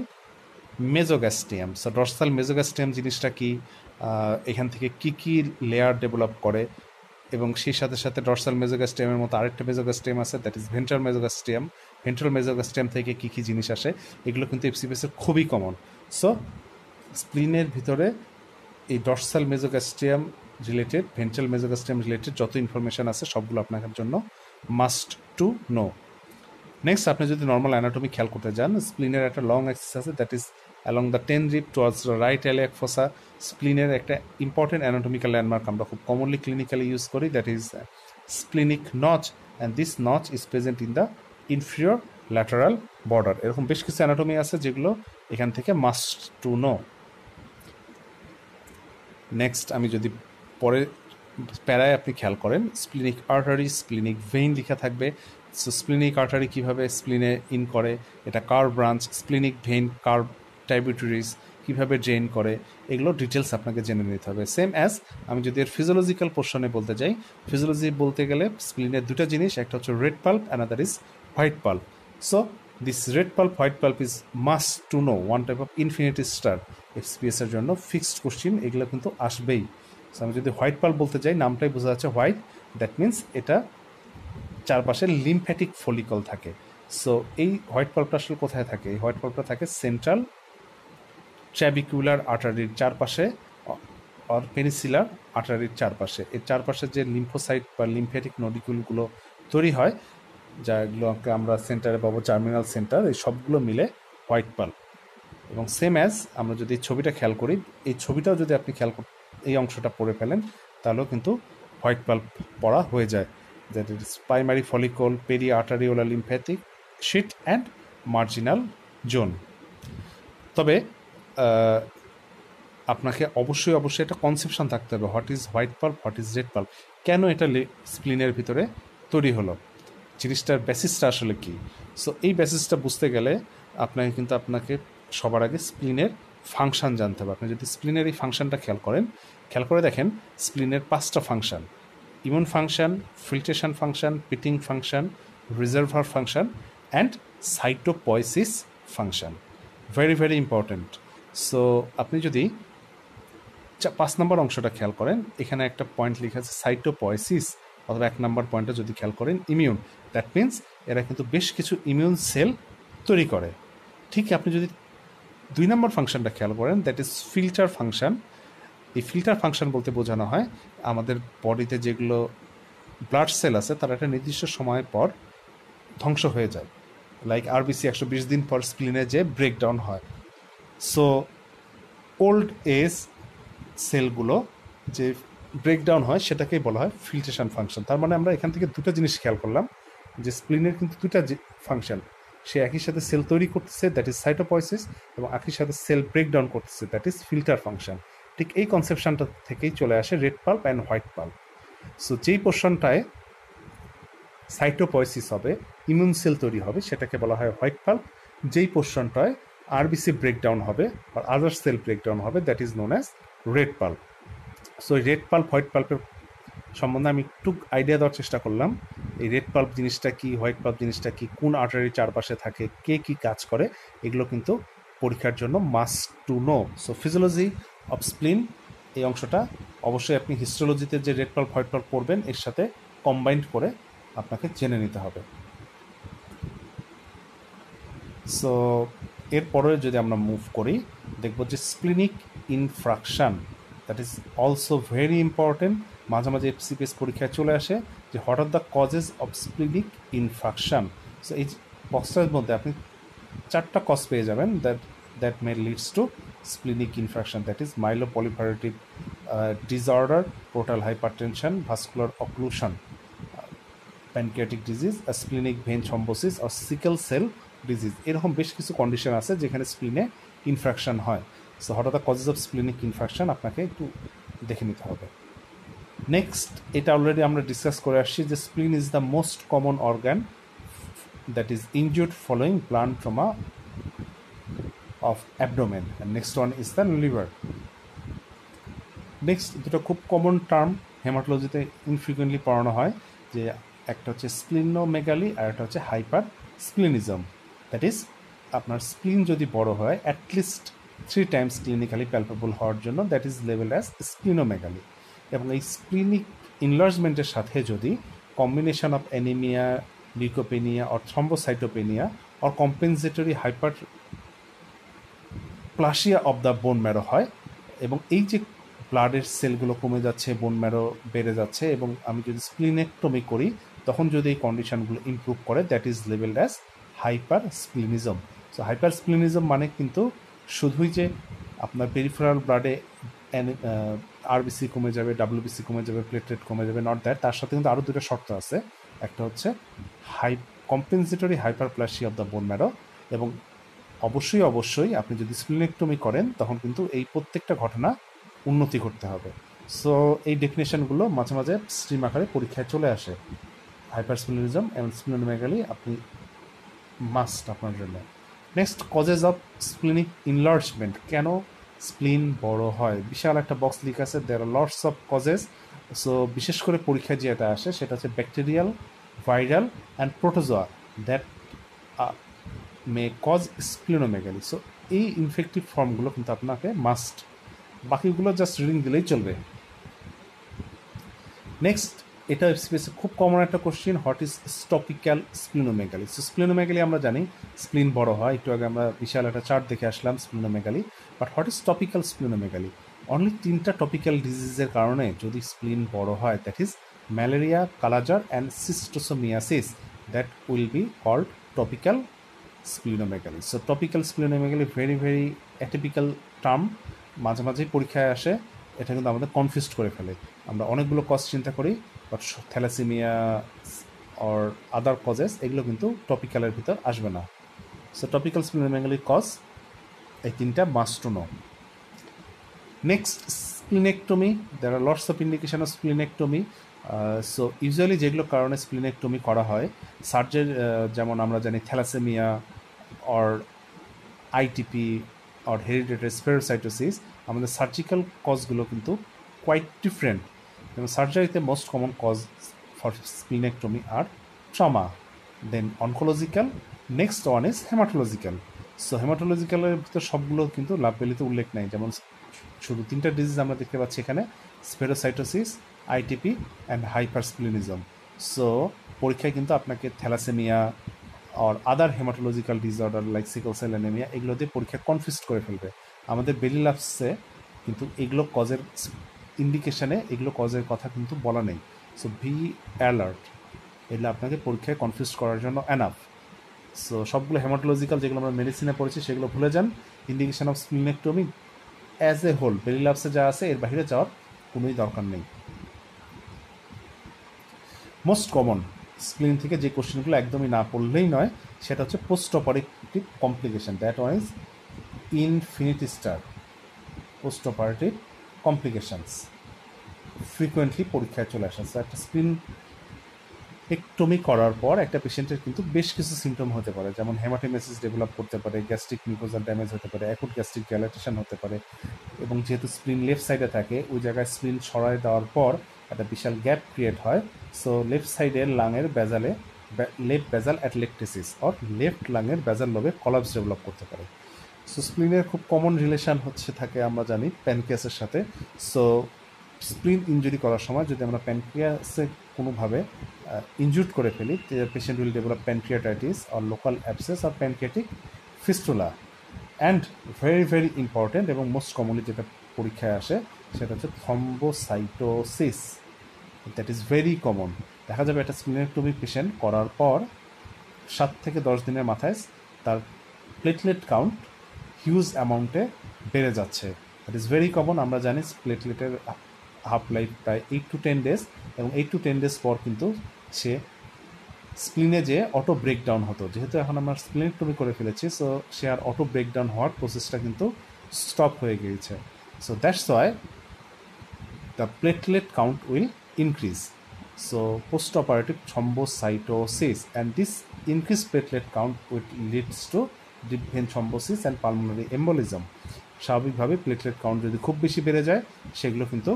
A: mesogastrium। So dorsal mesogastrium জিনিসটা কি, এখান থেকে কি কি লেয়ার ডেভেলপ করে, এবং সেই সাথে সাথে dorsal mesogastrium-এর মতো আরেকটা mesogastrium আছে, that is ventral mesogastrium। ventral mesogastrium থেকে কি কি জিনিস আসে, এগুলো কিন্তু এফসিপিএসের খুবই কমন। সো স্প্লিনের ভিতরে এই dorsal mesogastrium related, ventral mesogastrium related যত ইনফরমেশান আছে সবগুলো আপনার জন্য মাস্ট টু নো। নেক্সট আপনি যদি নর্মাল অ্যানাটমি খেয়াল করতে যান, স্প্লিনের একটা লং অ্যাক্সিস আছে, that is along the 10 rib towards the right iliac fossa. স্প্লিনের একটা ইম্পর্টেন্ট অ্যানাটমিক্যাল ল্যান্ডমার্ক আমরা খুব কমনলি ক্লিনিক্যালি ইউজ করি, that is splenic notch, and this notch is present in the inferior lateral border. এরকম বেশ কিছু anatomy আছে যেগুলো এখান থেকে মাস্ট টু নো। নেক্সট আমি যদি পরে প্যারায় আপনি খেয়াল করেন, স্প্লিনিক আর্টারি, স্প্লিনিক ভেইন লেখা থাকবে। সো স্প্লিনিক আর্টারি কীভাবে স্প্লিনে ইন করে, এটা curve branch, splenic vein curve tributaries কীভাবে ড্রেন করে, এগুলো ডিটেলস আপনাকে জেনে নিতে হবে। সেম অ্যাজ আমি যদি এর ফিজিওলজিক্যাল পোর্শনে বলতে যাই, ফিজিওলজি বলতে গেলে স্প্লিনের দুটা জিনিস, একটা হচ্ছে red pulp, another is white pulp. So this red pulp, white pulp is must to know, one type of infinity star এফসিপিএসের জন্য ফিক্সড কোশ্চিন, এগুলো কিন্তু আসবেই। সো আমি যদি হোয়াইট পাল্প বলতে যাই, নামটাই বোঝা যাচ্ছে হোয়াইট, দ্যাট মিন্স এটা চারপাশে লিম্ফ্যাটিক ফলিকল থাকে। সো এই হোয়াইট পাল্পটা আসলে কোথায় থাকে? এই হোয়াইট পাল্পটা থাকে সেন্ট্রাল ট্র্যাবিকুলার আর্টারির চারপাশে, আর পেনিসিলার আর্টারির চারপাশে। এর চারপাশে যে লিম্ফোসাইট বা লিম্ফ্যাটিক নডিকুলগুলো তৈরি হয়, যাগুলোকে আমরা সেন্টারে পাবো জার্মিনাল সেন্টার, এই সবগুলো মিলে হোয়াইট পাল্প। এবং সেম অ্যাজ আমরা যদি ছবিটা খেয়াল করি, এই ছবিটাও যদি আপনি খেয়াল এই অংশটা পড়ে ফেলেন তাহলেও কিন্তু হোয়াইট পাল্প পড়া হয়ে যায়, that is primary follicle, periarteriolar lymphatic sheath and marginal zone. তবে আপনাকে অবশ্যই একটা কনসেপশন থাকতে হবে, what is white pulp, what is red pulp, কেন এটা স্প্লিনের ভিতরে তৈরি হলো, জিনিসটার বেসিসটা আসলে কী। সো এই বেসিসটা বুঝতে গেলে আপনাকে সবার আগে স্প্লিনের ফাংশন জানতে হবে। আপনি যদি স্প্লিনের এই ফাংশনটা খেয়াল করে দেখেন স্প্লিনের 5টা function: immune function, filtration function, pitting function, reservoir function and cytopoiesis function. Very very important. So আপনি যদি 5 নম্বর অংশটা খেয়াল করেন, এখানে একটা পয়েন্ট লেখা আছে সাইটোপয়েসিস, অথবা 1 নম্বর পয়েন্টটা যদি খেয়াল করেন ইমিউন, দ্যাট মিনস এরা কিন্তু বেশ কিছু ইমিউন সেল তৈরি করে। ঠিক আপনি যদি 2 নম্বর ফাংশনটা খেয়াল করেন, দ্যাট ইজ ফিল্টার ফাংশন। এই ফিল্টার ফাংশন বলতে বোঝানো হয় আমাদের বডিতে যেগুলো ব্লাড সেল আছে তারা একটা নির্দিষ্ট সময় পর ধ্বংস হয়ে যায়, লাইক আরবিসি 120 দিন পর স্প্লিনে যে ব্রেকডাউন হয়। সো ওল্ড এজ সেলগুলো যে ব্রেকডাউন হয় সেটাকেই বলা হয় ফিল্ট্রেশন ফাংশন। তার মানে আমরা এখান থেকে দুটো জিনিস খেয়াল করলাম, যে স্প্লিনের কিন্তু দুটা ফাংশন, সে একই সাথে সেল তৈরি করতেছে, দ্যাট ইজ সাইটোপয়েসিস, এবং একই সাথে সেল ব্রেকডাউন করতেছে, দ্যাট ইজ ফিল্টার ফাংশন। ঠিক এই কনসেপশনটা থেকেই চলে আসে red pulp and white pulp. So যেই পোর্শনটায় সাইটোপয়েসিস হবে, ইমিউন সেল তৈরি হবে, সেটাকে বলা হয় হোয়াইট পাল্প। যেই পোর্শনটায় আরবিসি ব্রেকডাউন হবে বা আদার সেল ব্রেকডাউন হবে, that is known as red pulp. So red pulp white পাল্পের সম্বন্ধে আমি একটু আইডিয়া দেওয়ার চেষ্টা করলাম। এই রেড পাল্প জিনিসটা কি, হোয়াইট পাল্প জিনিসটা কি, কোন আর্টারির চারপাশে থাকে, কে কি কাজ করে, এগুলো কিন্তু পরীক্ষার জন্য must to no. So physiology of স্প্লিন এই অংশটা অবশ্যই আপনি হিস্টোলজিতে যে রেড পাল্প হোয়াইট পাল্প পড়বেন এর সাথে কম্বাইন্ড করে আপনাকে জেনে নিতে হবে। সো এরপরে যদি আমরা মুভ করি, দেখব যে splenic infarction, that is also very important. মাঝে মাঝে এফসিপিএস পরীক্ষায় চলে আসে যে what are the causes of splenic infarction. So এই বক্সটার মধ্যে আপনি 4টা কজ পেয়ে যাবেন that may leads to splenic infarction, that is myeloproliferative disorder, portal hypertension, vascular occlusion, pancreatic disease, splenic vein thrombosis আর সিকেল সেল ডিজিজ। এরকম বেশ কিছু কন্ডিশন আছে যেখানে স্প্লিনে ইনফ্রাকশন হয়। So what are the causes of splenic infraction আপনাকে একটু দেখে নিতে হবে। নেক্সট, এটা অলরেডি আমরা ডিসকাস করে আসছি যে স্প্লিন is the most common organ that is injured following blood trauma of abdomen, and next one is the liver. Next দুটো খুব কমন টার্ম হেমাটোলজিতে ইনফ্রিকুয়েন্টলি পড়ানো হয়, যে একটা হচ্ছে স্প্লিনোমেগালি আর একটা হচ্ছে হাইপার স্প্লিনিজম। দ্যাট ইজ আপনার স্প্লিন যদি বড় হয় অ্যাটলিস্ট 3 টাইমস ক্লিনিক্যালি প্যালপেবল হওয়ার জন্য, দ্যাট ইজ লেভেল অ্যাজ স্প্লিনোমেগালি। এবং এই স্প্লিনিক ইনলার্জমেন্টের সাথে যদি combination of anaemia, leukopenia or thrombocytopenia or compensatory hyperplasia of the bone marrow হয়, এবং এই যে ব্লাডের সেলগুলো কমে যাচ্ছে, বোন ম্যারো বেড়ে যাচ্ছে, এবং আমি যদি স্প্লিনেক্টমি করি তখন যদি এই কন্ডিশনগুলো ইমপ্রুভ করে, that is labelled as hypersplenism. So hypersplenism মানে কিন্তু শুধুই যে আপনার পেরিফেরাল ব্লাডে আরবিসি কমে যাবে, ডাব্লিউবিসি কমে যাবে, প্লেটলেট কমে যাবে, নট দ্যাট। তার সাথে কিন্তু আরও দুটো শর্ত আছে। একটা হচ্ছে compensatory hyperplasia of the bone marrow, এবং অবশ্যই আপনি যদি স্প্লিনেক্টমি করেন তখন কিন্তু এই প্রত্যেকটা ঘটনা উন্নতি করতে হবে। সো এই ডেফিনেশনগুলো মাঝে মাঝে স্ট্রিম আকারে পরীক্ষায় চলে আসে। হাইপারস্প্লিনিজম এবং স্প্লিনোমেগালি আপনি মাস্ট আপনার জন্য। Next, causes of splenic enlargement, কেন স্প্লিন বড় হয়? বিশাল একটা বক্স লিখা আছে, there are lots of causes. So বিশেষ করে পরীক্ষায় যেটা আসে সেটা হচ্ছে bacterial, viral and protozoa that may cause splenomegaly. So এই ইনফেক্টিভ ফর্মগুলো কিন্তু আপনাকে মাস্ট, বাকিগুলো জাস্ট রিডিং দিলেই চলবে। নেক্সট, এটা খুব কমন একটা question, what is tropical splenomegaly? So splenomegaly আমরা জানি স্প্লিন বড় হয়, একটু আগে আমরা বিশাল একটা চার্ট দেখে আসলাম splenomegaly. But what is tropical splenomegaly? Only 3টা টপিক্যাল ডিজিজের কারণে যদি স্প্লিন বড় হয়, that is malaria, kala-azar and schistosomiasis, that will be called tropical splenomegaly. So tropical splenomegaly very very atypical term, মাঝে মাঝেই পরীক্ষায় আসে। এটা কিন্তু আমাদের কনফিউজড করে ফেলে। আমরা অনেকগুলো কজ চিন্তা করি, but thalassaemia or other causes এগুলো কিন্তু টপিক্যালের ভিতর আসবে না। সো টপিক্যাল স্প্লিনোমেগালির কজ এই 3টা must to know. Next, splenectomy, there are lots of indication of splenectomy. So usually যেগুলো কারণে স্প্লিনেক্টমি করা হয়, যেমন আমরা জানি থ্যালাসেমিয়া অর আইটিপি আর হেরিডিটারি স্পেরোসাইটোসিস, আমাদের সার্জিক্যাল কজগুলো কিন্তু কোয়াইট ডিফারেন্ট। যেমন সার্জারিতে most common cause for splenectomy are trauma, then oncological, next one is haematological. So হেমাটোলজিক্যালের ভিতর সবগুলো কিন্তু লাভবেলিতে উল্লেখ নেই, যেমন শুধু 3টা ডিজিজ আমরা দেখতে পাচ্ছি এখানে, spherocytosis, ITP and hypersplenism. So পরীক্ষায় কিন্তু আপনাকে থ্যালাসেমিয়া আর other haematological disorder like sickle cell anaemia এগুলো দিয়ে পরীক্ষা কনফিউজ করে ফেলবে। আমাদের বেলি ল্যাবসে কিন্তু এগুলো কজের ইন্ডিকেশানে এগুলো কজের কথা কিন্তু বলা নেই। সো বি অ্যালার্ট, এগুলো আপনাকে পরীক্ষায় কনফিউজ করার জন্য এনাফ। সো সবগুলো হেমাটোলজিক্যাল যেগুলো আমরা মেডিসিনে পড়েছি সেগুলো ভুলে যান। Indication of splenectomy as a whole Bailey ল্যাবসে যা আছে এর বাইরে যাওয়ার কোনোই দরকার নেই। মোস্ট কমন স্প্লিন থেকে যে কোশ্চেনগুলো একদমই না পড়লেই নয় সেটা হচ্ছে post operative complication, that one is infinity star. Post operative complications frequently পরীক্ষায় চলে আসে। একটা স্প্লিন একটমি করার পর একটা পেশেন্টের কিন্তু বেশ কিছু সিমটম হতে পারে, যেমন হেমাটেমেসিস ডেভেলপ করতে পারে, গ্যাস্ট্রিক মিউকোজাল ড্যামেজ হতে পারে, অ্যাকুট গ্যাস্ট্রিক গ্যালাটেশন হতে পারে, এবং যেহেতু স্প্লিন লেফট সাইডে থাকে ওই জায়গায় স্প্লিন সরায় দেওয়ার পর একটা বিশাল গ্যাপ ক্রিয়েট হয়। সো লেফট সাইডের লাঙের বেজালে লেফট বেজাল অ্যাটলেকটেসিস অর লেফট লাঙের বেজাল লোবে কলাপস ডেভেলপ করতে পারে। সো স্প্লিনের খুব কমন রিলেশন হচ্ছে থাকে আমরা জানি প্যানক্রিয়াসের সাথে। সো স্প্লিন ইঞ্জুরি করার সময় যদি আমরা প্যানক্রিয়াসে কোনোভাবে ইনজুর্ড করে ফেলি, patient will develop pancreatitis or local abscess or pancreatic fistula. And very very important এবং মোস্ট কমনলি যেটা পরীক্ষায় আসে সেটা হচ্ছে thrombocytosis, that is very common. দেখা যাবে একটা স্প্লিনেক্টমি পেশেন্ট করার পর 7 থেকে 10 দিনের মাথায় তার প্লেটলেট কাউন্ট হিউজ অ্যামাউন্টে বেড়ে যাচ্ছে। That is very common. আমরা জানি প্লেটলেটের হাফ লাইফ প্রায় 8 to 10 days, এবং 8 to 10 days পর কিন্তু সে স্প্লিনে যে অটো ব্রেকডাউন হতো, যেহেতু এখন আমরা স্প্লিনেক্টমি করে ফেলেছি সো সে আর অটো ব্রেকডাউন হওয়ার প্রসেসটা কিন্তু স্টপ হয়ে গিয়েছে। So that's why the platelet count will increase. So post operative thrombocytosis and this increased platelet count which leads to deep vein thrombosis and pulmonary embolism. স্বাভাবিকভাবে platelet count যদি খুব বেশি বেড়ে যায় সেগুলো কিন্তু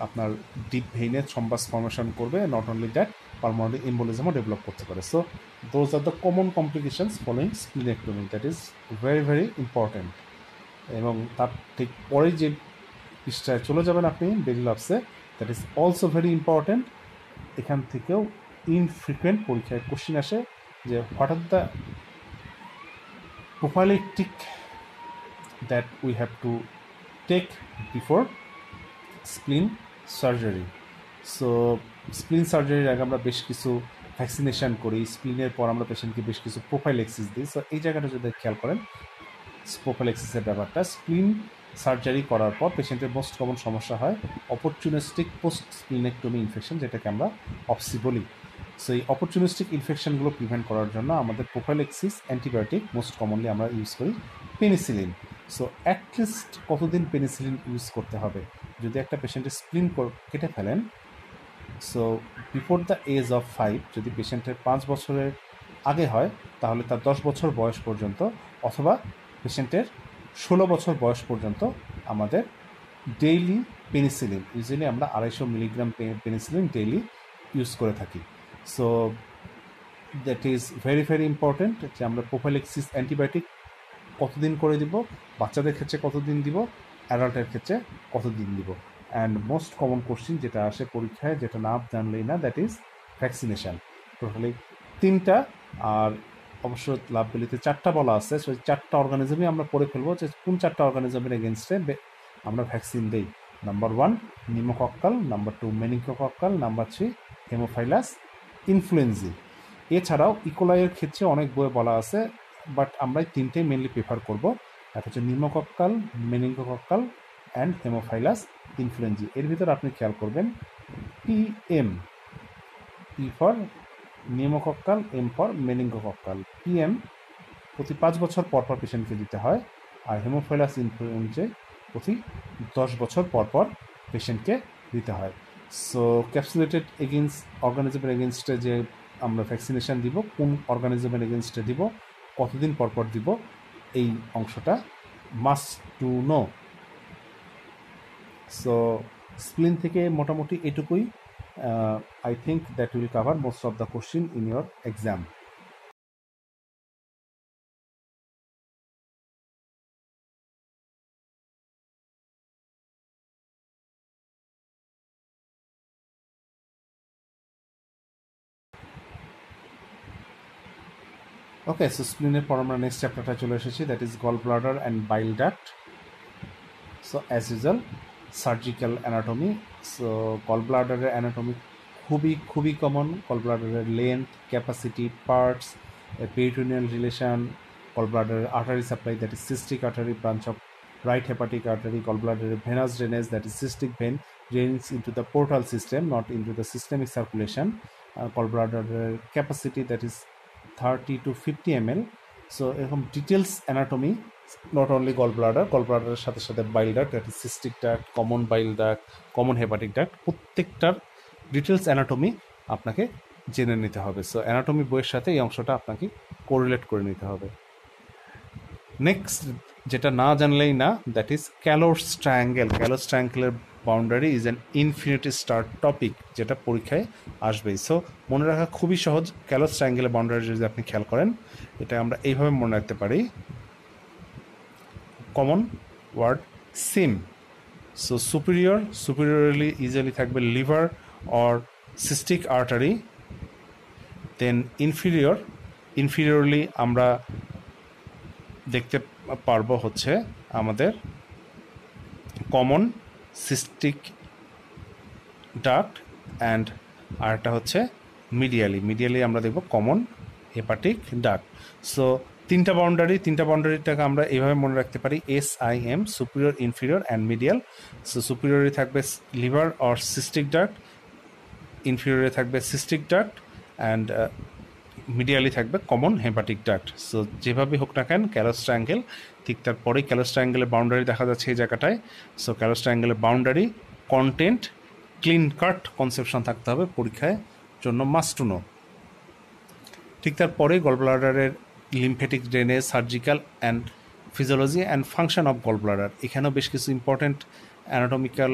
A: আপনার ডিপ ভেইনে থ্রম্বাস ফর্মেশন করবে, নট অনলি দ্যাট পালমোনারি এম্বোলিজমও ডেভেলপ করতে পারে। So those are the common complications following splenectomy, that is very very important. এবং তার ঠিক পরে যে পৃষ্ঠায় চলে যাবেন আপনি বেলি ল্যাবসে, that is also very important. এখান থেকেও ইনফ্রিকুয়েন্ট পরীক্ষায় কোশ্চিন আসে যে what are the prophylactic that we have to take before spleen surgery. So spleen সার্জারির আগে আমরা বেশ কিছু ভ্যাকসিনেশন করি, স্প্লিনের পর আমরা পেশেন্টকে বেশ কিছু প্রোফাইলেক্সিস দিই। সো এই জায়গাটা যদি খেয়াল করেন প্রোফাইলেক্সিসের ব্যাপারটা, স্প্লিন সার্জারি করার পর পেশেন্টের মোস্ট কমন সমস্যা হয় অপরচুনিস্টিক পোস্ট স্প্লিনেক্টমি ইনফেকশন, যেটাকে আমরা অপসি বলি। সো এই অপরচুনিস্টিক ইনফেকশনগুলো প্রিভেন্ট করার জন্য আমাদের প্রোফাইলেক্সিস অ্যান্টিবায়োটিক মোস্ট কমনলি আমরা ইউজ করি পেনিসিলিন। সো অ্যাটলিস্ট কতদিন পেনিসিলিন ইউজ করতে হবে? যদি একটা পেশেন্টের স্প্লিন কেটে ফেলেন, so before the age of 5, যদি পেশেন্টের 5 বছরের আগে হয় তাহলে তার 10 বছর বয়স পর্যন্ত, অথবা পেশেন্টের 16 বছর বয়স পর্যন্ত আমাদের ডেইলি পেনিসিলিন, ইউজুয়ালি আমরা 250 মিলিগ্রাম পেনিসিলিন ডেইলি ইউজ করে থাকি। So that is very very important যে আমরা প্রোফাইলেক্সিস অ্যান্টিবায়োটিক কতদিন করে দিব, বাচ্চাদের ক্ষেত্রে কতদিন দিব, অ্যাডাল্টের ক্ষেত্রে কতদিন দিব। অ্যান্ড মোস্ট কমন কোশ্চিন যেটা আসে পরীক্ষায়, যেটা না জানলেই না, দ্যাট ইজ ভ্যাকসিনেশান। টোটালি 3টা, আর অবশ্য লাভবেলিতে 4টা বলা আছে। সো 4টা অর্গানিজমই আমরা পড়ে ফেলবো যে কোন 4টা অর্গানিজমের এগেনস্টে আমরা ভ্যাকসিন দিই। Number 1 pneumococcal, number 2 meningococcal, number 3 haemophilus influenzae. এছাড়াও ইকোলাইয়ের ক্ষেত্রে অনেক বইয়ে বলা আছে, বাট আমরা 3টেই মেনলি প্রেফার করবো। একটা হচ্ছে pneumococcal, meningococcal and haemophilus influenzae. এর ভিতর আপনি খেয়াল করবেন PM, P for pneumococcal, M for meningococcal. PM প্রতি 5 বছর পর পর পেশেন্টকে দিতে হয়, আর হেমোফাইলাস ইনফ্লুয়েঞ্জা প্রতি 10 বছর পর পর পেশেন্টকে দিতে হয়। সো ক্যাপসুলেটেড এগেনস্ট অর্গানিজমের এগেনস্টে যে আমরা ভ্যাকসিনেশান দিব, কোন অর্গানিজমের এগেনস্টে দিব, কতদিন পর পর দিব, এই অংশটা মাস্ট টু নো। সো স্প্লিন থেকে মোটামুটি এটুকুই। I think that will cover most of the question in your exam. Okay, so স্প্লিনের পর আমরা নেক্সট চ্যাপ্টারটা চলে এসেছি, that is gall bladder and bile duct. So as usual surgical anatomy. So gall ব্লাডারের anatomy খুবই কমন। গল ব্লাডারের length, capacity, parts, peritoneal relation, gall ব্লাডারের artery supply, that is cystic artery, branch of right hepatic artery, gallbladder venous drainage, that is cystic vein drains into the portal system, not into the systemic circulation. Gallbladder capacity, that is 30 to 50 ml. So এরকম details anatomy, not only গলব্লাডারের সাথে সাথে বাইল duct, that is cystic duct, common bile duct, common hepatic duct, প্রত্যেকটার details anatomy আপনাকে জেনে নিতে হবে। So anatomy বইয়ের সাথে এই অংশটা আপনাকে কোরিলেট করে নিতে হবে। নেক্সট যেটা না জানলেই না, that is Calot's triangle. Calot's ট্রায়াঙ্গেলের boundary is an infinity star topic, যেটা পরীক্ষায় আসবেই। সো মনে রাখা খুবই সহজ। ক্যালোস ট্রায়াঙ্গেলের বাউন্ডারি যদি আপনি খেয়াল করেন, এটা আমরা এইভাবে মনে রাখতে পারি। কমন ওয়ার্ড সিম। সো সুপিরিয়রলি ইজিলি থাকবে লিভার অর সিস্টিক আর্টারি। দেন ইনফিরিয়রলি আমরা দেখতে পারবো হচ্ছে আমাদের কমন সিস্টিক ডাক্ট, অ্যান্ড আরেকটা হচ্ছে মিডিয়ালি আমরা দেখব কমন হেপাটিক ডাক্ট। সো তিনটা বাউন্ডারিটাকে আমরা এইভাবে মনে রাখতে পারি, SIM, superior, inferior and medial. So সুপিরিয়রে থাকবে লিভার অর সিস্টিক ডাক্ট, ইনফিরিয়রে থাকবে সিস্টিক ডাক্ট, অ্যান্ড মিডিয়ালি থাকবে কমন হেপাটিক ডাক্ট। সো যেভাবে হোক না কেন ক্যালোস ট্রায়াঙ্গেল, ঠিক তারপরেই ক্যালোস ট্রায়াঙ্গেলের বাউন্ডারি দেখা যাচ্ছে এই জায়গাটায়। সো ক্যালোস ট্রায়াঙ্গেলের boundary, content, clean cut conception থাকতে হবে পরীক্ষায় জন্য, মাস্ট টু নো। ঠিক তারপরে গলব্লাডারের lymphatic drainage, surgical and physiology and function of gallbladder. এখানেও বেশ কিছু ইম্পর্টেন্ট অ্যানাটমিক্যাল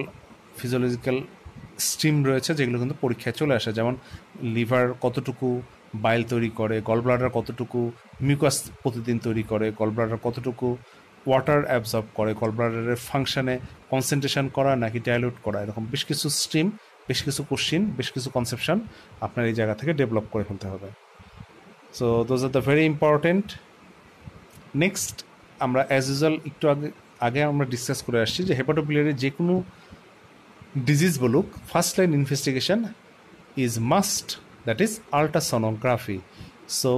A: ফিজিওলজিক্যাল স্ট্রিম রয়েছে যেগুলো কিন্তু পরীক্ষায় চলে আসে, যেমন লিভার কতটুকু বাইল তৈরি করে, গলব্লাডার কতটুকু মিউকাস প্রতিদিন তৈরি করে, গলব্লাডার কতটুকু ওয়াটার অ্যাবজর্ব করে, গলব্লাডারের ফাংশনে কনসেন্ট্রেশন করা নাকি ডাইলিউট করা, এরকম বেশ কিছু স্ট্রিম, বেশ কিছু কোশ্চিন, বেশ কিছু কনসেপশন আপনার এই জায়গা থেকে ডেভেলপ করে ফেলতে হবে। So those are the very important. Next আমরা অ্যাজ ইউজুয়াল একটু আগে আমরা ডিসকাস করে আসছি যে হেপাটোবিলিয়ারি যে কোনো ডিজিজ বলুক, first line investigation is must, that is ultrasonography. So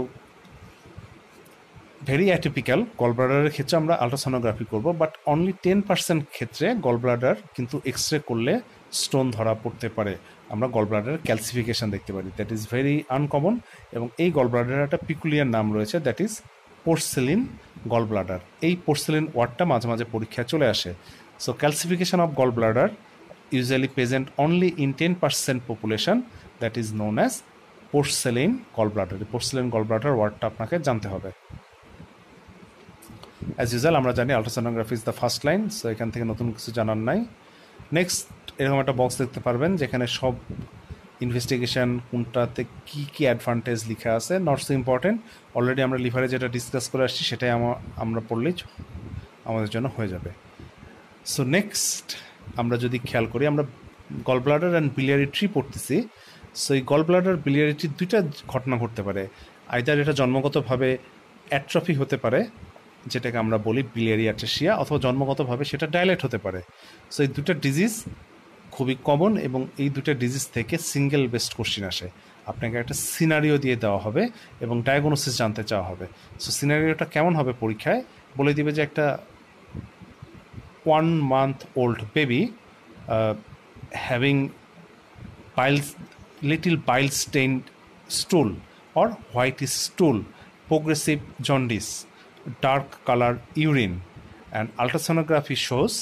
A: very atypical, গলব্লাডারের ক্ষেত্রে আমরা আল্ট্রাসোনোগ্রাফি করব, বাট অনলি 10% ক্ষেত্রে গলব্লাডার কিন্তু এক্স রে করলে স্টোন ধরা পড়তে পারে, আমরা গলব্লাডারের ক্যালসিফিকেশন দেখতে পারি, দ্যাট ইজ ভেরি আনকমন। এবং এই গলব্লাডারের একটা পিকুলিয়ার নাম রয়েছে, দ্যাট ইজ পোর্সেলিন গলব্লাডার। এই পোর্সেলিন ওয়ার্ডটা মাঝে মাঝে পরীক্ষায় চলে আসে। So calcification of gallbladder usually present only in 10% population, that is known as porcelain gallbladder. porcelain gallbladder ওয়ার্ডটা আপনাকে জানতে হবে। অ্যাজ ইউজুয়াল আমরা জানি ultrasonography is the first line, so এখান থেকে নতুন কিছু জানার নাই। নেক্সট এরকম একটা বক্স দেখতে পারবেন যেখানে সব ইনভেস্টিগেশন কোনটাতে কী কী অ্যাডভান্টেজ লেখা আছে, নট সো ইম্পর্টেন্ট। অলরেডি আমরা লিভারে যেটা ডিসকাস করে আসছি সেটাই আমরা পড়লেই আমাদের জন্য হয়ে যাবে। সো নেক্সট আমরা যদি খেয়াল করি, আমরা গলব্লাডার অ্যান্ড বিলিয়ারি ট্রি পড়তেছি। সো এই গলব্লাডার বিলিয়ারি ট্রি দুইটা ঘটনা ঘটতে পারে, আইদার এটা জন্মগতভাবে অ্যাট্রফি হতে পারে, যেটাকে আমরা বলি বিলিয়ারি অ্যাট্রেসিয়া, অথবা জন্মগতভাবে সেটা ডাইলেট হতে পারে। সো এই দুটা ডিজিজ খুবই কমন, এবং এই দুটা ডিজিজ থেকে সিঙ্গেল বেস্ট কোশ্চিন আসে। আপনাকে একটা সিনারিও দিয়ে দেওয়া হবে এবং ডায়াগনোসিস জানতে চাওয়া হবে। সো সিনারিওটা কেমন হবে পরীক্ষায় বলে দিবে যে একটা 1-month-old baby having little bile stained stool or white stool, progressive jaundice, dark color urine, and ultrasonography shows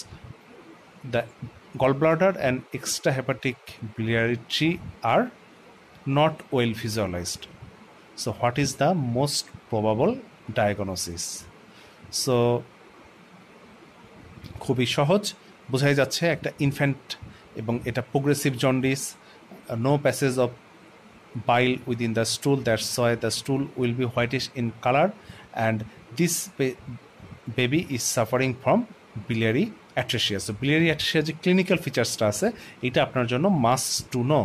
A: the gallbladder and extrahepatic biliary tree are not well visualized. So what is the most probable diagnosis? So খুবই সহজ, বোঝাই যাচ্ছে একটা infant, এবং এটা progressive jaundice, no passage of bile within the stool. That's why the stool will be whitish in color, and this baby is suffering from biliary atresia. So biliary atresia যে clinical ফিচার্সটা আছে এটা আপনার জন্য must to no.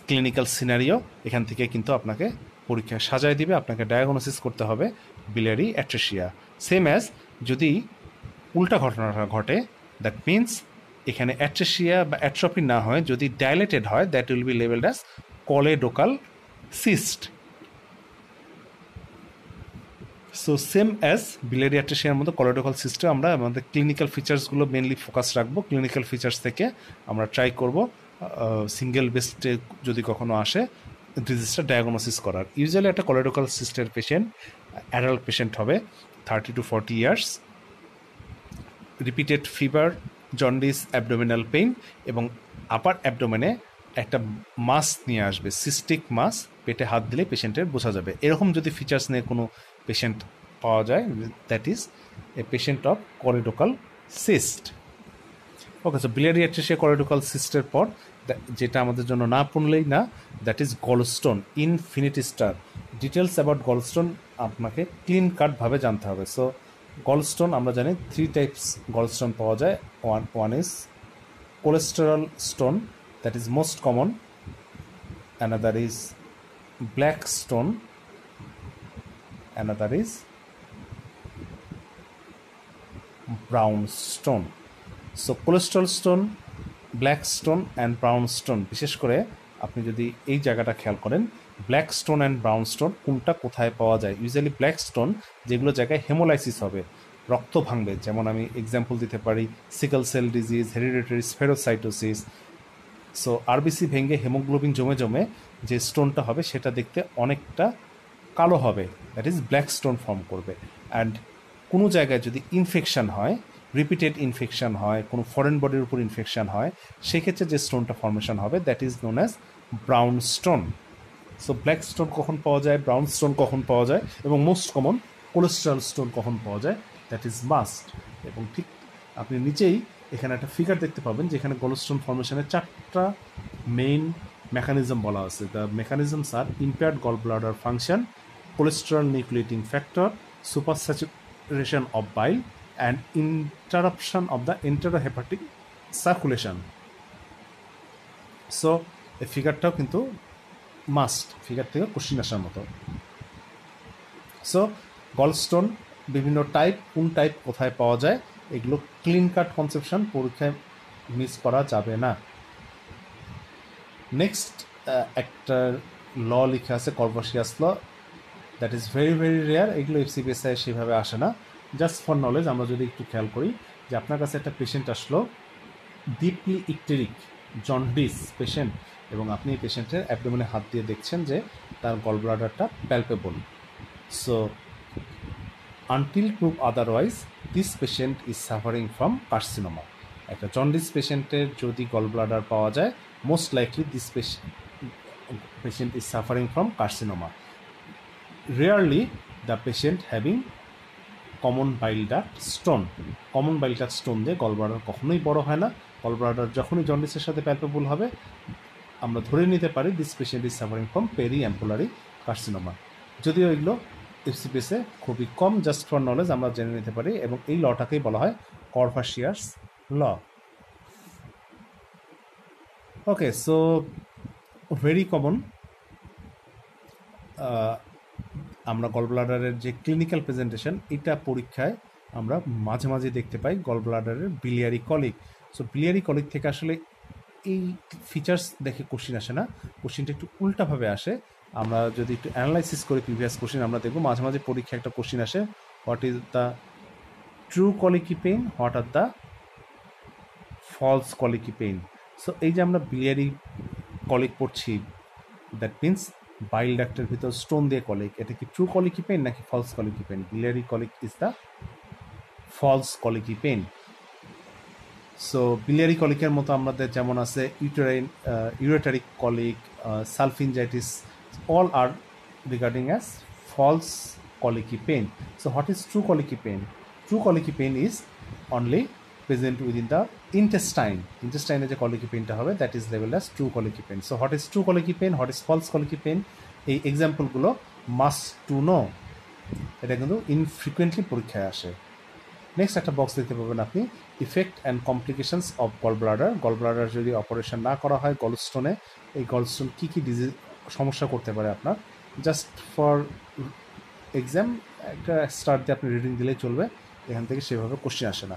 A: Clinical scenario এখান থেকে কিন্তু আপনাকে পরীক্ষা সাজায় দিবে, আপনাকে ডায়াগনোসিস করতে হবে biliary atresia। সেম অ্যাজ যদি উল্টা ঘটনাটা ঘটে, দ্যাট মিনস এখানে অ্যাট্রেসিয়া বা অ্যাট্রফি না হয়, যদি ডাইলেটেড হয়, that will be labelled as choledochal cyst. So same as biliary atresia-র মতো কোলেডোকাল সিস্টে আমরা আমাদের ক্লিনিক্যাল ফিচার্সগুলো মেনলি ফোকাস রাখবো। ক্লিনিক্যাল ফিচার্স থেকে আমরা ট্রাই করব সিঙ্গেল বেস্টে যদি কখনো আসে ডিজিজটা ডায়াগনোসিস করার। ইউজুয়ালি একটা কোলেডোকাল সিস্টের পেশেন্ট অ্যাডাল্ট পেশেন্ট হবে, 30 to 40 years, repeated fever, jaundice, abdominal pain, এবং আপার অ্যাবডোমেনে একটা মাস নিয়ে আসবে, সিস্টিক মাস, পেটে হাত দিলে পেশেন্টের বোঝা যাবে। এরকম যদি ফিচার্স নিয়ে কোনো পেশেন্ট পাওয়া যায়, that is a patient of choledochal cyst. Okay, so biliary atresia choledochal সিস্টের পর যেটা আমাদের জন্য না পড়লেই না, that is gallstone infinity star. Details about gallstone আপনাকে ক্লিন কাটভাবে জানতে হবে। সো গলস্টোন আমরা জানি 3 টাইপস গলস্টোন পাওয়া যায়। One is cholesterol stone, that is most common. Another is black stone. Another is brown stone. So cholesterol stone, black stone and brown stone, বিশেষ করে আপনি যদি এই জায়গাটা খেয়াল করেন, black stone and brown stone কোনটা কোথায় পাওয়া যায়। ইউজুয়ালি ব্ল্যাক স্টোন যেগুলো জায়গায় হেমোলাইসিস হবে, রক্ত ভাঙবে, যেমন আমি এক্সাম্পল দিতে পারি sickle cell disease, hereditary স্পেরোসাইটোসিস। So RBC ভেঙে হেমোগ্লোবিন জমে জমে যে স্টোনটা হবে সেটা দেখতে অনেকটা কালো হবে, that is black stone form করবে। অ্যান্ড কোনো জায়গায় যদি ইনফেকশান হয়, রিপিটেড ইনফেকশান হয়, কোনো ফরেন বডির উপর ইনফেকশান হয়, সেক্ষেত্রে যে স্টোনটা ফর্মেশন হবে that is known as brown stone. So black stone কখন পাওয়া যায়, ব্রাউন স্টোন কখন পাওয়া যায়, এবং মোস্ট কমন কোলেস্টেরল স্টোন কখন পাওয়া যায়, দ্যাট ইজ মাস্ট। এবং ঠিক আপনি নিচেই এখানে একটা ফিগার দেখতে পাবেন যেখানে গলস্টোন ফর্মেশনের 4টা মেইন মেকানিজম বলা আছে। The mechanisms are impaired gall bladder function, cholesterol nucleating factor, supersaturation of bile, and interruption of the enterohepatic circulation. So এই ফিগারটাও কিন্তু মাস্ট, ফিগার থেকে কোশ্চিন আসার মতো। সো গলস্টোন বিভিন্ন টাইপ, কোন টাইপ কোথায় পাওয়া যায়, এগুলো ক্লিন কাট কনসেপশন, পরীক্ষায় মিস করা যাবে না। নেক্সট একটা ল লিখে আছে Courvoisier's law, that is very very rare. এগুলো এফসিবিএসআই সেভাবে আসে না। জাস্ট ফর নলেজ আমরা যদি একটু খেয়াল করি যে আপনার কাছে একটা পেশেন্ট আসলো, ডিপলি ইকটেরিক জন্ডিস পেশেন্ট, এবং আপনি এই পেশেন্টের অ্যাবডোমেনে হাত দিয়ে দেখছেন যে তার গল ব্লাডারটা palpable. So until prove otherwise this patient is suffering from carcinoma. একটা জন্ডিস পেশেন্টের যদি গল ব্লাডার পাওয়া যায়, most likely this patient is suffering from carcinoma. Rarely the patient having common bile duct stone. Common bile duct stone দিয়ে gall bladder কখনোই বড় হয় না। গল ব্লাডার যখনই জন্ডিসের সাথে প্যালপেবল হবে, আমরা ধরে নিতে পারি this patient is suffering from peri ampullary carcinoma. যদিও এগুলো এফসিপিএসে খুবই কম, জাস্ট ফর নলেজ আমরা জেনে নিতে পারি, এবং এই লটাকেই বলা হয় কর্ভাসিয়াস ল। ওকে, সো ভেরি কমন আমরা গল ব্লাডারের যে ক্লিনিক্যাল প্রেজেন্টেশন, এটা পরীক্ষায় আমরা মাঝে মাঝে দেখতে পাই গল ব্লাডারের biliary colic। So biliary colic থেকে আসলে এই ফিচার্স দেখে কোশ্চিন আসে না, কোশ্চিনটা একটু উল্টাভাবে আসে। আমরা যদি একটু অ্যানালাইসিস করি প্রিভিয়াস কোশ্চিন, আমরা দেখব মাঝে মাঝে পরীক্ষায় একটা কোশ্চিন আসে, what is the true colicky pain, what are the false colicky pain. So এই যে আমরা biliary colic পড়ছি, দ্যাট মিনস বাইল ডাক্টের ভিতর স্টোন দিয়ে কলিক, এটা কি ট্রু কলিকি পেইন নাকি false colicky pain? biliary colic is the false colicky pain. So biliary colic-এর মতো আমাদের যেমন আছে ureteric colic, salpingitis, all are regarding as false colicky pain. So what is true colicky pain? True colicky pain is only present within the intestine. ইন্টেস্টাইনে যে colicky পেনটা হবে that is লেভেল as true colicky pain. So what is true colicky pain, what is false colicky pain, এই এক্সাম্পলগুলো must to no. এটা কিন্তু ইনফ্রিকুয়েন্টলি পরীক্ষায় আসে। নেক্সট একটা বক্স দেখতে পাবেন আপনি, effect and complications of gall bladder. Gall bladder যদি অপারেশন না করা হয় গলস্টোনে, এই গলস্টোন কী কী ডিজিজ সমস্যা করতে পারে আপনার। জাস্ট ফর এক্সাম একটা স্টার্ট দিয়ে আপনি রিডিং দিলেই চলবে, এখান থেকে সেভাবে কোশ্চেন আসে না।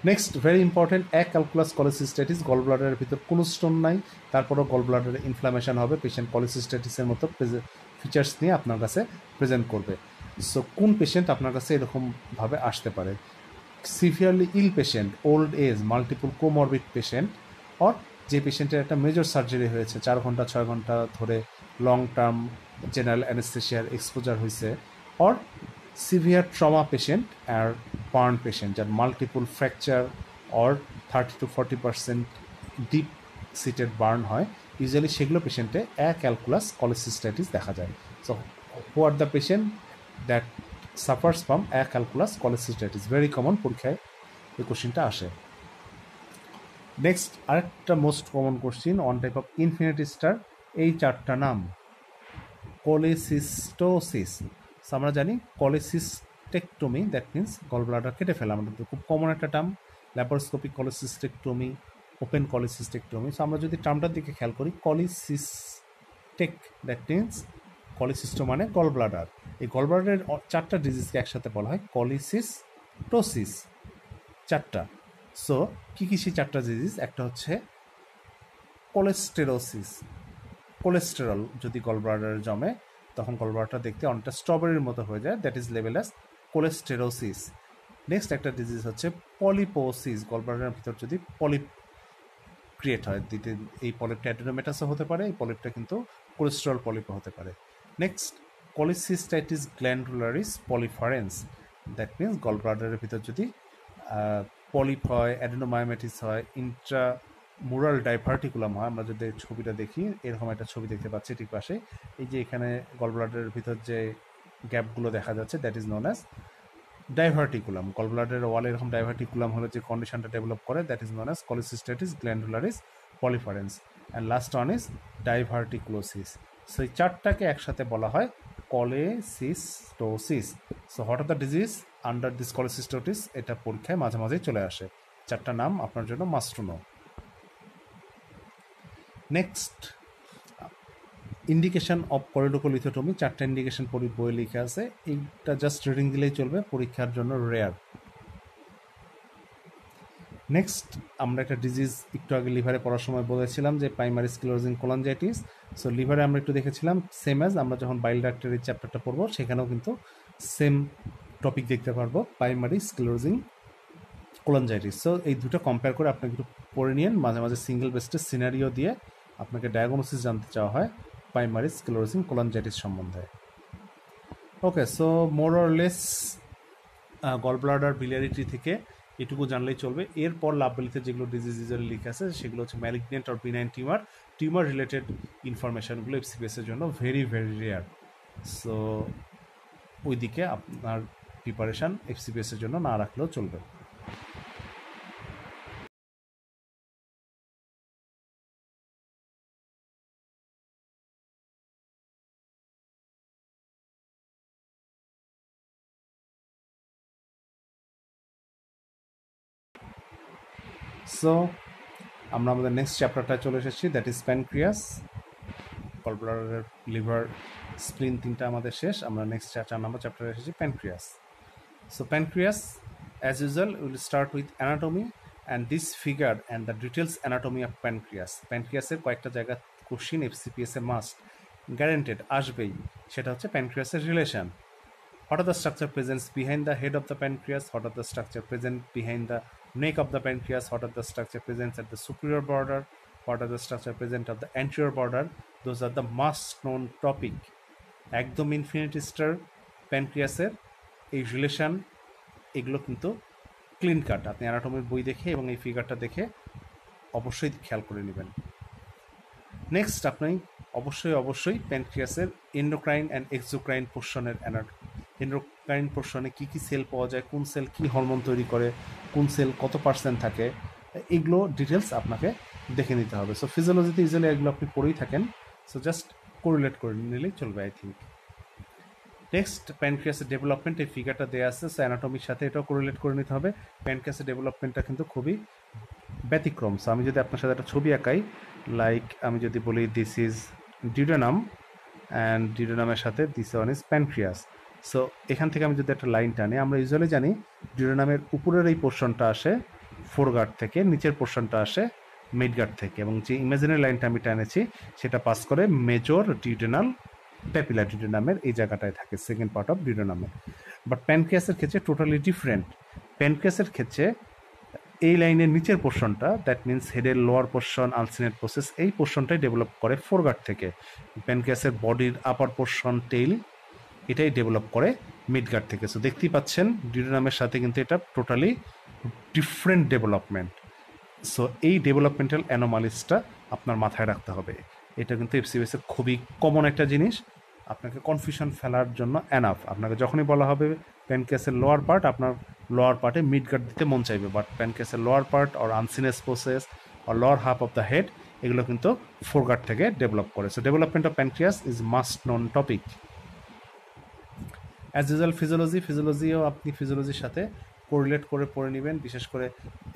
A: Next very important, calculus cholecystitis. Gall ব্লাডারের ভিতর কোনো স্টোন নাই, তারপরেও গল ব্লাডারে ইনফ্লামেশন হবে, পেশেন্ট কলিসিস্টেটিসের মতো ফিচার্স নিয়ে আপনার কাছে প্রেজেন্ট করবে। সো কোন পেশেন্ট আপনার কাছে এরকমভাবে আসতে পারে, severely ill patient, old age, multiple comorbid patient, or যে পেশেন্টের একটা মেজর সার্জারি হয়েছে 4 ঘন্টা 6 ঘন্টা ধরে লং টার্ম জেনারেল অ্যানেস্থেশিয়ার এক্সপোজার হয়েছে, অর সিভিয়ার ট্রমা পেশেন্ট আর বার্ন পেশেন্ট যার multiple fracture or 30-40% deep seated burn হয়, ইউজুয়ালি সেগুলো পেশেন্টে ক্যালকুলাস কলিসিস্টাইটিস দেখা যায়। So who are the patient that suffers from calculus cholecystitis, very common, পরীক্ষায় এই কোশ্চিনটা আসে। নেক্সট আরেকটা most common question, one type of infinity star, এই 4টা নাম। কোলিসিস্টোসিস, আমরা জানি cholecystectomy, that means gall bladder কেটে ফেলা, আমাদের খুব কমন একটা টার্ম, ল্যাপারোস্কোপিক কোলিসিস্টেকটমি, ওপেন কোলিসিস্টেকটমি। সো আমরা যদি টার্মটার দিকে খেয়াল করি, কোলিসিস্টেক দ্যাট মিনস কলিসিস্টো মানে গল ব্লাডার। এই গল ব্লাডারের 4টা ডিজিজকে একসাথে বলা হয় কোলিসিস্টোসিস, 4টা। সো কী কী সেই 4টা ডিজিজ, একটা হচ্ছে কোলেস্টেরোসিস, কোলেস্টেরল যদি গল ব্লাডারে জমে তখন গল ব্লাডারটা দেখতে অনেকটা স্ট্রবেরির মতো হয়ে যায়, দ্যাট ইজ লেভেল অ্যাজ কোলেস্টেরোসিস। নেক্সট একটা ডিজিজ হচ্ছে পলিপোসিস, গল ব্লাডারের ভিতর যদি পলিপ ক্রিয়েট হয়, এই পলিপটা অ্যাডেনোমেটাসও হতে পারে, এই পলিপটা কিন্তু কোলেস্টেরল পলিপও হতে পারে। Next cholecystitis glandularis পলিফারেন্স, that means গল ব্লাডারের ভিতর যদি পলিপ হয়, অ্যাডেনোমায়োমেটিস হয়, ইন্ট্রামুরাল ডাইভার্টিকুলাম হয়, আমরা যদি ছবিটা দেখি এরকম একটা ছবি দেখতে পাচ্ছি ঠিক পাশে, এই যে এখানে গল ব্লাডারের ভিতর যে গ্যাপগুলো দেখা যাচ্ছে that is known as diverticulum. Gall ব্লাডারের ওয়ালে এরকম ডাইভার্টিকুলাম হলে যে কন্ডিশনটা ডেভেলপ করে that is known as cholecystitis glandularis proliferans, and last one is diverticulosis. So এই 4টাকে একসাথে বলা হয় cholecystosis. So what are the disease under this cholecystosis, এটা পরীক্ষায় মাঝে মাঝেই চলে আসে, 4টা নাম আপনার জন্য must to know. Next indication of choledocholithotomy, 4টা ইন্ডিকেশন বই লিখে আছে, এইটা জাস্ট রিডিং দিলেই চলবে, পরীক্ষার জন্য রেয়ার। নেক্সট আমরা একটা ডিজিজ একটু আগে লিভারে পড়ার সময় বলেছিলাম যে প্রাইমারি স্ক্লেরোজিং কোলাঞ্জাইটিস। সো লিভারে আমরা একটু দেখেছিলাম সেম অ্যাজ আমরা যখন বাইল ডাক্টের চ্যাপ্টারটা পড়বো সেখানেও কিন্তু সেম টপিক দেখতে পারবো, প্রাইমারি স্ক্লেরোজিং কোলাঞ্জাইটিস। সো এই দুটো কম্পেয়ার করে আপনাকে একটু পড়ে নিন, মাঝে মাঝে সিঙ্গেল বেস্টের সিনারিও দিয়ে আপনাকে ডায়াগনোসিস জানতে চাওয়া হয় প্রাইমারি স্ক্লেরোজিং কোলাঞ্জাইটিস সম্বন্ধে। Okay, so more or less gall bladder biliary tree থেকে এটুকু জানলেই চলবে। এরপর লাভবেলিতে যেগুলো ডিজিজ ইউজুয়ালি লিখে আছে সেগুলো হচ্ছে malignant or benign tumour, tumour related ইনফরমেশনগুলো এফসিপিএসের জন্য ভেরি ভেরি রেয়ার। সো ওইদিকে আপনার প্রিপারেশান এফসিপিএসের জন্য না রাখলেও চলবে। সো আমরা আমাদের নেক্সট চ্যাপ্টারটা চলে এসেছি, that is pancreas. Gall bladder, liver, spleen 3টা আমাদের শেষ, আমরা নেক্সট 4 নম্বর চ্যাপ্টারে এসেছি pancreas. So pancreas as usual we will start with anatomy and this figure and the details anatomy of pancreas. প্যানক্রিয়াসের কয়েকটা জায়গা question FCPS a must guaranteed আসবেই, সেটা হচ্ছে প্যানক্রিয়াসের relation. What are the structure presents behind the head of the pancreas? What are the structure present behind the neck of the pancreas? What are the structure presents at the superior border? What are the structure present of the anterior border? Those are the must known topic. একদম infinity star প্যানক্রিয়াসের এই relation, এগুলো কিন্তু clean কাট, আপনি অ্যানাটমির বই দেখে এবং এই ফিগারটা দেখে অবশ্যই খেয়াল করে নেবেন। নেক্সট আপনি অবশ্যই প্যানক্রিয়াসের এন্ডোক্রাইন অ্যান্ড এক্সোক্রাইন পোর্শনের এন্ডোক্রাইন পোর্শনে কী কী সেল পাওয়া যায়, কোন সেল কী হরমোন তৈরি করে, কোন সেল কত পার্সেন্ট থাকে, এগুলো ডিটেলস আপনাকে দেখে নিতে হবে। সো ফিজিওলজিতে ইউজুয়ালি এগুলো আপনি পড়েই থাকেন, সো জাস্ট কোরিলেট করে নিলেই চলবে আই থিঙ্ক। নেক্সট প্যানক্রিয়াসের ডেভেলপমেন্ট, এই ফিগারটা দেওয়া আছে, সো অ্যানাটমির সাথে এটাও কোরিলেট করে নিতে হবে। প্যানক্রিয়াসের ডেভেলপমেন্টটা কিন্তু খুবই ব্যতিক্রম। সো আমি যদি আপনার সাথে একটা ছবি আঁকাই, লাইক আমি যদি বলি দিস ইজ ডিউডেনাম অ্যান্ড ডিউডেনামের সাথে this one is pancreas. So এখান থেকে আমি যদি একটা লাইন টানি, আমরা ইউজুয়ালি জানি ডিউডেনামের উপরের এই পোর্শনটা আসে ফোরগার্ড থেকে, নিচের পোর্শনটা আসে মিডগার্ড থেকে, এবং যে ইমাজিনারি লাইনটা আমি টানেছি সেটা পাস করে মেজর ডিউডেনাল প্যাপিলা ডিউডেনামের এই জায়গাটায় থাকে, সেকেন্ড পার্ট অফ ডিউডেনামে। বাট প্যানক্রিয়াসের ক্ষেত্রে টোটালি ডিফারেন্ট। প্যানক্রিয়াসের ক্ষেত্রে এই লাইনের নিচের পোর্শনটা, দ্যাট মিনস হেডের লোয়ার পোর্শন আলসিনেট প্রসেস, এই পোর্শনটাই ডেভেলপ করে ফোরগার্ড থেকে। প্যানক্রিয়াসের বডির আপার পোর্শন টেইল এটাই ডেভেলপ করে মিডগার্ড থেকে। সো দেখতেই পাচ্ছেন ডিউডেনামের সাথে কিন্তু এটা টোটালি ডিফারেন্ট ডেভেলপমেন্ট। সো এই ডেভেলপমেন্টাল অ্যানোমালিসটা আপনার মাথায় রাখতে হবে। এটা কিন্তু এফসিবিএসের খুবই কমন একটা জিনিস, আপনাকে কনফিউশন ফেলার জন্য এনাফ। আপনাকে যখনই বলা হবে প্যানক্রিয়াসের লোয়ার পার্ট, আপনার লোয়ার পার্টে মিডগার্ড দিতে মন চাইবে, বাট প্যানক্রিয়াসের lower part or uncinate process or lower half of the head এগুলো কিন্তু ফোরগার্ড থেকে ডেভেলপ করে। So development of pancreas is must known topic. As usual ফিজিওলজিও আপনি ফিজিওলজির সাথে কোরিলেট করে পড়ে নেবেন। বিশেষ করে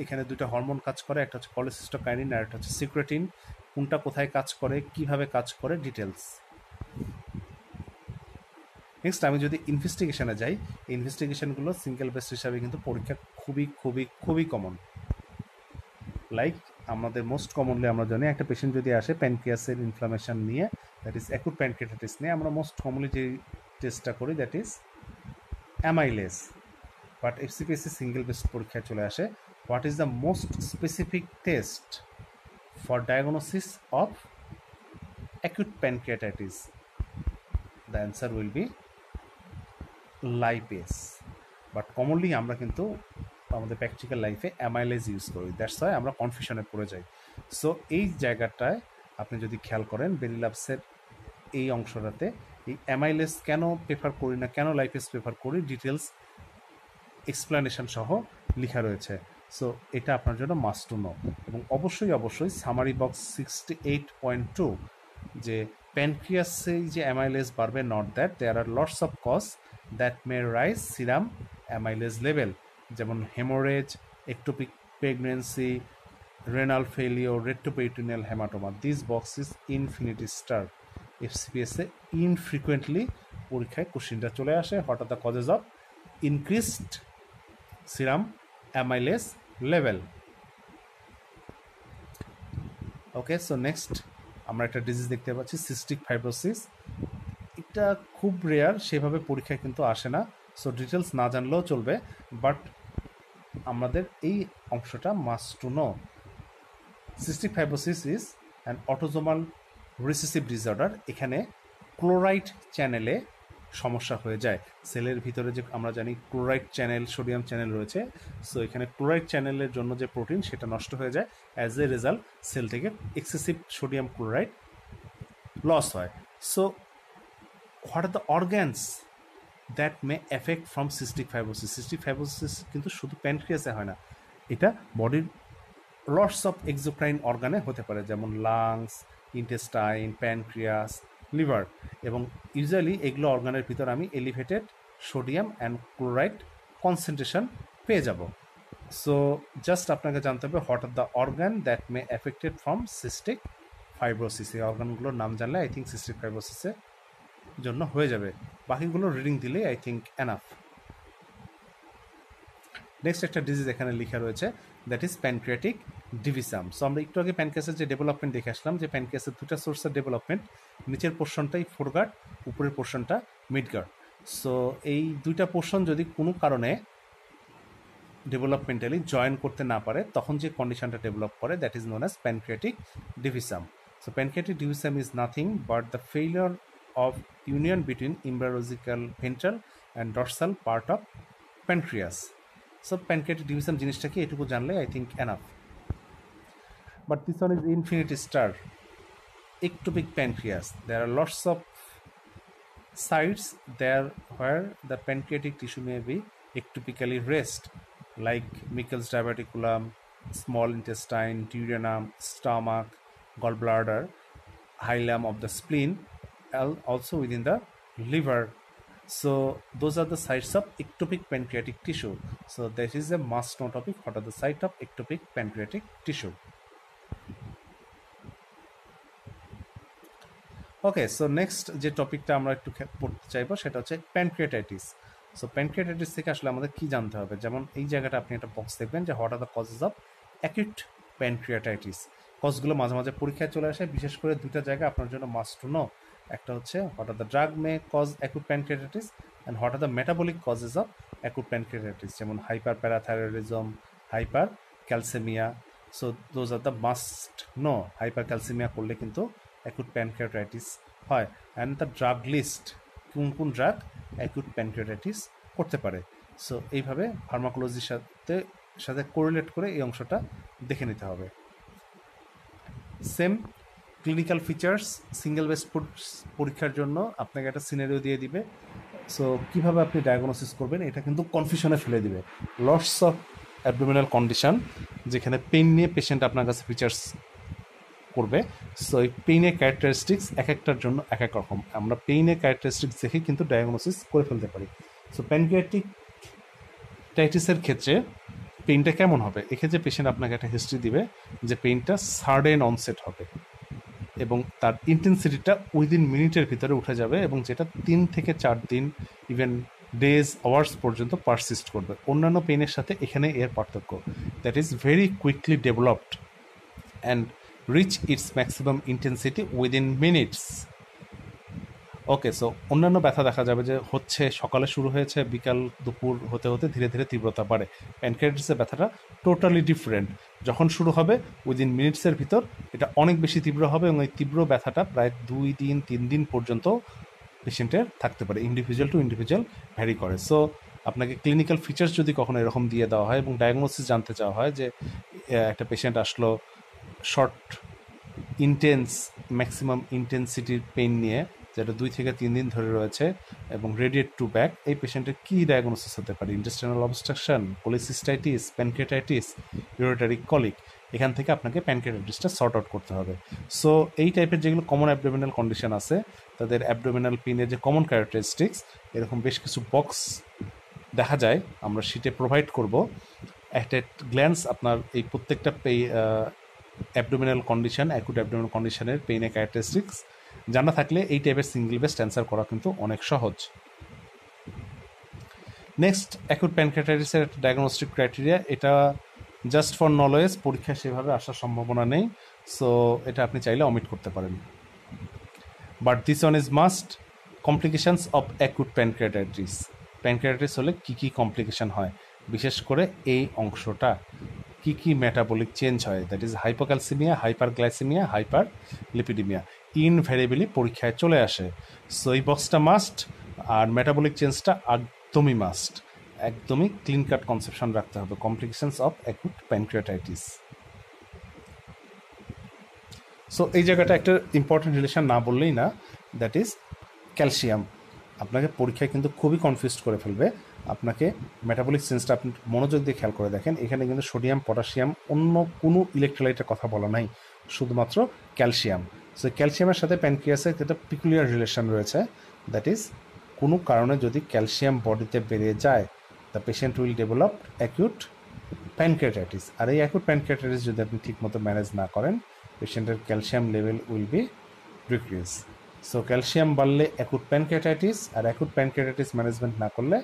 A: এখানে দুটো হরমোন কাজ করে, একটা হচ্ছে কলেসিস্টোকাইনিন আর একটা হচ্ছে সিক্রেটিন। কোনটা কোথায় কাজ করে, কিভাবে কাজ করে, ডিটেলস। নেক্সট আমি যদি ইনভেস্টিগেশনে যাই, এই ইনভেস্টিগেশনগুলো সিঙ্গেল বেস্ট হিসাবে কিন্তু পরীক্ষা খুবই খুবই খুবই কমন। লাইক আমাদের মোস্ট কমনলি আমরা জানি একটা পেশেন্ট যদি আসে প্যানক্রিয়াসের ইনফ্লামেশন নিয়ে, দ্যাট ইজ অ্যাকুট প্যানক্রিয়াটাইটিস নিয়ে, আমরা মোস্ট কমনলি যে টেস্টটা করি দ্যাট ইজ অ্যামাইলেজ। বাট এফসিপিএসসি সিঙ্গেল বেস্ট পরীক্ষায় চলে আসে what is the most specific test for diagnosis of acute pancreatitis? The answer will be lipase. But commonly আমরা কিন্তু আমাদের প্র্যাকটিক্যাল লাইফে অ্যামাইলেজ ইউজ করি, দ্যাটস ওয়াই আমরা কনফিউশনে পড়ে যাই। সো এই জায়গাটায় আপনি যদি খেয়াল করেন বেরিলাপসের এই অংশটাতে এই অ্যামাইলেজ কেন প্রেফার করি না, কেন লাইপেজ প্রেফার করি, ডিটেলস এক্সপ্লেনেশন সহ লেখা রয়েছে। সো এটা আপনার জন্য মাস্ট টু নো। এবং অবশ্যই অবশ্যই সামারি বক্স 68.2 যে প্যানক্রিয়াসে যে অ্যামাইলেজ বাড়বে, not that there are lots of cause that may rise serum amylase level, যেমন haemorrhage, ectopic pregnancy, renal failure, retroperitoneal haematoma. This box is infinity star. এফসিপিএসে infrequently পরীক্ষায় কোশ্চিনটা চলে আসে, what are the causes of increased serum amylase level. Okay, so next আমরা একটা disease দেখতে পাচ্ছি সিস্টিক ফাইব্রোসিস। এটা খুব রেয়ার, সেভাবে পরীক্ষায় কিন্তু আসে না, সো ডিটেলস না জানলেও চলবে, বাট আমাদের এই অংশটা must to no. Cystic fibrosis is an autosomal recessive disorder. এখানে ক্লোরাইড চ্যানেলে সমস্যা হয়ে যায়। সেলের ভিতরে যে আমরা জানি ক্লোরাইড চ্যানেল, সোডিয়াম চ্যানেল রয়েছে, সো এখানে ক্লোরাইড চ্যানেলের জন্য যে প্রোটিন সেটা নষ্ট হয়ে যায়, অ্যাজ এ রেজাল্ট সেল থেকে এক্সেসিভ সোডিয়াম ক্লোরাইড লস হয়। So what are the organs that may effect from cystic fibrosis? Cystic fibrosis কিন্তু শুধু প্যানক্রিয়াসে হয় না, এটা বডির লটস অফ এক্সোক্রাইন অর্গানে হতে পারে, যেমন লাংস, ইন্টেস্টাইন, প্যানক্রিয়াস, লিভার। এবং ইউজুয়ালি এগুলো অর্গানের ভিতর আমি elevated sodium and chloride concentration পেয়ে যাব। সো জাস্ট আপনাকে জানতে হবে what are the organ that may affected from cystic fibrosis. এই অর্গানগুলোর নাম জানলে আই থিঙ্ক সিস্টিক ফাইব্রোসিসের জন্য হয়ে যাবে, বাকিগুলো রিডিং দিলেই আই থিঙ্ক এনাফ। নেক্সট একটা ডিজিজ এখানে লেখা রয়েছে, that is pancreatic divisum. So আমরা একটু আগে প্যানক্রিয়াসের যে ডেভেলপমেন্ট দেখে আসলাম, যে প্যানক্রিয়াসের দুটা সোর্সের ডেভেলপমেন্ট, নিচের পোর্শনটাই ফোরগার্ড, উপরের পোর্শনটা মিডগার্ড। সো এই দুইটা পোর্শন যদি কোনো কারণে ডেভেলপমেন্টালি জয়েন করতে না পারে, তখন যে কন্ডিশনটা ডেভেলপ করে that is known as pancreatic divisum. So pancreatic divisum is nothing but the failure of union between embryological ventral and dorsal part of pancreas. So pancreatic division জিনিসটা কি এটুকু জানলে I think enough. But this one is infinity star, ectopic pancreas. There are lots of sites there where the pancreatic tissue may be ectopically raised, like Meckel's diverticulum, small intestine, duodenum, stomach, gallbladder, hilum of the spleen, also within the liver. So those are the sites of ectopic pancreatic tissue. So that is a must know topic. What are the site of ectopic pancreatic tissue? Okay, so next যে টপিকটা আমরা একটু পড়তে চাইবো সেটা হচ্ছে pancreatitis. So pancreatitis থেকে আসলে আমাদের কি জানতে হবে? যেমন এই জায়গাটা আপনি একটা বক্স দেখবেন যে what are the causes of acute pancreatitis. কজগুলো মাঝে মাঝে পরীক্ষায় চলে আসে, বিশেষ করে দুইটা জায়গা আপনার জন্য মাস্ট টু নো। একটা হচ্ছে what are the drug may cause acute pancreatitis and what are the metabolic causes of acute pancreatitis, যেমন hyperparathyroidism, hypercalcaemia. So those are the must know. Hypercalcaemia করলে কিন্তু acute pancreatitis হয়। And the drug list, কোন কোন drug acute pancreatitis করতে পারে। So এইভাবে ফার্মাকোলজির সাথে কোরিলেট করে এই অংশটা দেখে নিতে হবে। Same clinical features single base পরীক্ষার জন্য আপনাকে একটা সিনারিও দিয়ে দিবে। সো কীভাবে আপনি ডায়াগনোসিস করবেন এটা কিন্তু কনফিউশনে ফেলে দিবে। লস অফ অ্যাবডোমিনাল কন্ডিশন, যেখানে পেইন নিয়ে পেশেন্ট আপনার কাছে ফিচার্স করবে। সো এই পেইনের ক্যারেক্টারিস্টিক্স এক একটার জন্য এক এক রকম। আমরা পেইনের ক্যারেক্টারিস্টিক্স দেখে কিন্তু ডায়াগনোসিস করে ফেলতে পারি। সো প্যানক্রিয়াটাইটিসের ক্ষেত্রে পেইনটা কেমন হবে? এক্ষেত্রে পেশেন্ট আপনাকে একটা হিস্ট্রি দিবে যে পেইনটা সাডেন অনসেট হবে এবং তার ইন্টেন্সিটিটা উইদিন মিনিটের ভিতরে উঠে যাবে, এবং যেটা 3 থেকে 4 দিন, ইভেন ডেজ, আওয়ার্স পর্যন্ত পারসিস্ট করবে। অন্যান্য পেইনের সাথে এখানে এর পার্থক্য, that is very quickly developed and reach its maximum intensity within minutes. Okay, so অন্যান্য ব্যথা দেখা যাবে যে হচ্ছে সকালে শুরু হয়েছে, বিকাল দুপুর হতে হতে ধীরে ধীরে তীব্রতা বাড়ে। প্যানক্রিয়াটাইটিসের ব্যথাটা টোটালি ডিফারেন্ট। যখন শুরু হবে উইদিন মিনিটসের ভিতর এটা অনেক বেশি তীব্র হবে, এবং এই তীব্র ব্যথাটা প্রায় 2 দিন 3 দিন পর্যন্ত পেশেন্টের থাকতে পারে। ইন্ডিভিজুয়াল টু ইন্ডিভিজুয়াল ভ্যারি করে। সো আপনাকে ক্লিনিক্যাল ফিচার্স যদি কখনো এরকম দিয়ে দেওয়া হয় এবং ডায়াগনোসিস জানতে চাওয়া হয় যে একটা পেশেন্ট আসলো শর্ট ইন্টেন্স ম্যাক্সিমাম ইন্টেন্সিটির পেইন নিয়ে, যেটা 2 থেকে 3 দিন ধরে রয়েছে এবং রেডিয়েট টু ব্যাক, এই পেশেন্টের কী ডায়াগনোসিস হতে পারে? Intestinal obstruction, cholecystitis, pancreatitis, ureteric colic. এখান থেকে আপনাকে প্যানক্রিয়াটাইটিসটা সর্ট আউট করতে হবে। সো এই টাইপের যেগুলো কমন অ্যাবডোমিনাল কন্ডিশন আছে, তাদের অ্যাবডোমিনাল পেইনের যে কমন ক্যারেক্টারিস্টিক্স, এরকম বেশ কিছু বক্স দেখা যায়, আমরা শিটে প্রোভাইড করব। একটা গ্ল্যান্স আপনার এই প্রত্যেকটা অ্যাবডোমিনাল কন্ডিশন, অ্যাকুট অ্যাবডোমিনাল কন্ডিশনের পেইনের ক্যারেক্টারিস্টিক্স জানা থাকলে এই টাইপের সিঙ্গেল বেস্ট অ্যান্সার করা কিন্তু অনেক সহজ। নেক্সট, অ্যাকুট প্যানক্রিয়াটাইটিসের একটা ডায়াগনস্টিক ক্রাইটেরিয়া, এটা জাস্ট ফর নলেজ, পরীক্ষায় সেভাবে আসার সম্ভাবনা নেই। সো এটা আপনি চাইলে অমিট করতে পারেন। But this one is must, complications of acute pancreatitis. Pancreatitis হলে কী কী কমপ্লিকেশন হয়, বিশেষ করে এই অংশটা, কী কী মেটাবলিক চেঞ্জ হয়, that is hypocalcaemia, hyperglycaemia, hyperlipidaemia, invariably পরীক্ষায় চলে আসে। সো এই বক্সটা মাস্ট, আর মেটাবলিক চেঞ্জটা একদমই মাস্ট। একদমই ক্লিন কাট কনসেপশন রাখতে হবে, complications of acute pancreatitis. So এই জায়গাটা একটা ইম্পর্টেন্ট রিলেশন না বললেই না, দ্যাট ইজ ক্যালসিয়াম। আপনাকে পরীক্ষায় কিন্তু খুবই কনফিউজড করে ফেলবে। আপনাকে মেটাবলিক চেঞ্জটা আপনি মনোযোগ দিয়ে খেয়াল করে দেখেন, এখানে কিন্তু সোডিয়াম, পটাশিয়াম, অন্য কোনো ইলেকট্রোলাইটের কথা বলা নাই, শুধুমাত্র ক্যালসিয়াম। সো ক্যালসিয়ামের সাথে প্যানক্রিয়াসের একটা পিকুলিয়ার রিলেশন রয়েছে, দ্যাট ইজ কোনো কারণে যদি ক্যালসিয়াম বডিতে বেড়ে যায়, the patient will develop acute pancreatitis. আর এই অ্যাকিউট প্যানক্রিয়াটাইটিস যদি আপনি ঠিকমতো ম্যানেজ না করেন, পেশেন্টের calcium level will be decrease. So calcium বাড়লে অ্যাকুট প্যানক্রিয়াটাইটিস, আর অ্যাকুট প্যানক্রিয়াটাইটিস ম্যানেজমেন্ট না করলে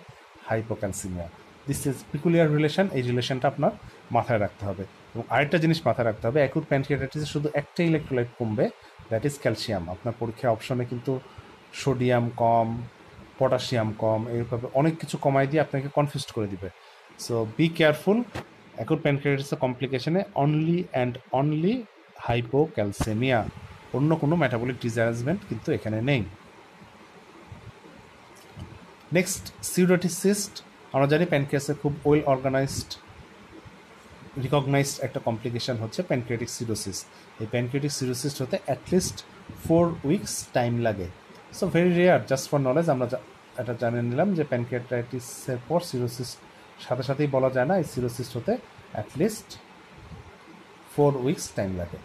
A: hypocalcaemia. This is peculiar relation, এই রিলেশনটা আপনার মাথায় রাখতে হবে। এবং আরেকটা জিনিস মাথায় রাখতে হবে, অ্যাকুট প্যানক্রিয়াটাইটিসে শুধু একটা ইলেকট্রোলাইট কমবে, দ্যাট ইজ ক্যালসিয়াম। আপনার পরীক্ষার অপশনে কিন্তু সোডিয়াম কম, পটাশিয়াম কম, এইভাবে অনেক কিছু কমাই দিয়ে আপনাকে কনফিউজ করে দিবে। সো বি কেয়ারফুল, অ্যাকুট প্যানক্রিয়াটাইটিসের কমপ্লিকেশনে অনলি অ্যান্ড অনলি হাইপোক্যালসেমিয়া, অন্য কোনো মেটাবলিক ডিসঅ্যারেঞ্জমেন্ট কিন্তু এখানে নেই। নেক্সট, সিউডোটিস সিস্ট। আমরা জানি প্যানক্রিয়াসের খুব ওয়েল অর্গানাইজড রিকগনাইজড একটা কমপ্লিকেশন হচ্ছে প্যানক্রিয়াটিক সিরোসিস। এই প্যানক্রিয়াটিক সিরোসিস হতে অ্যাটলিস্ট 4 উইকস টাইম লাগে। So very rare, just for knowledge আমরা এটা জানিয়ে নিলাম যে প্যানক্রিয়াটাইটিসের পর সিরোসিস সাথে সাথেই বলা যায় না, এই সিরোসিস হতে অ্যাটলিস্ট 4 উইকস টাইম লাগে।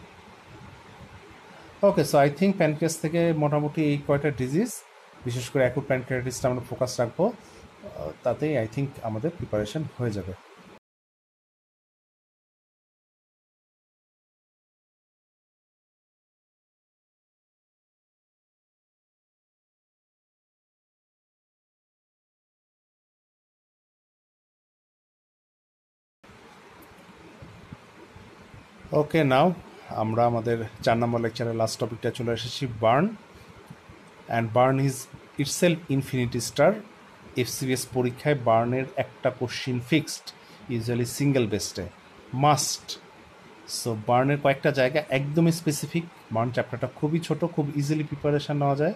A: ওকে, সো আই থিঙ্ক প্যানক্রিয়াস থেকে মোটামুটি এই কয়টা ডিজিজ, বিশেষ করে অ্যাকুট প্যানক্রিয়াটিসটা আমরা ফোকাস রাখবো, তাতেই আই থিঙ্ক আমাদের প্রিপারেশন হয়ে যাবে। ওকে, নাও আমরা আমাদের 4 নম্বর লেকচারের লাস্ট টপিকটা চলে এসেছি, burn. And burn is itself infinity star. FCBS পরীক্ষায় বার্নের একটা কোশ্চিন ফিক্সড, ইউজুয়ালি সিঙ্গেল বেস্টে মাস্ট। সো বার্নের কয়েকটা জায়গা একদমই স্পেসিফিক। বার্ন চ্যাপ্টারটা খুবই ছোট, খুব ইজিলি প্রিপারেশান নেওয়া যায়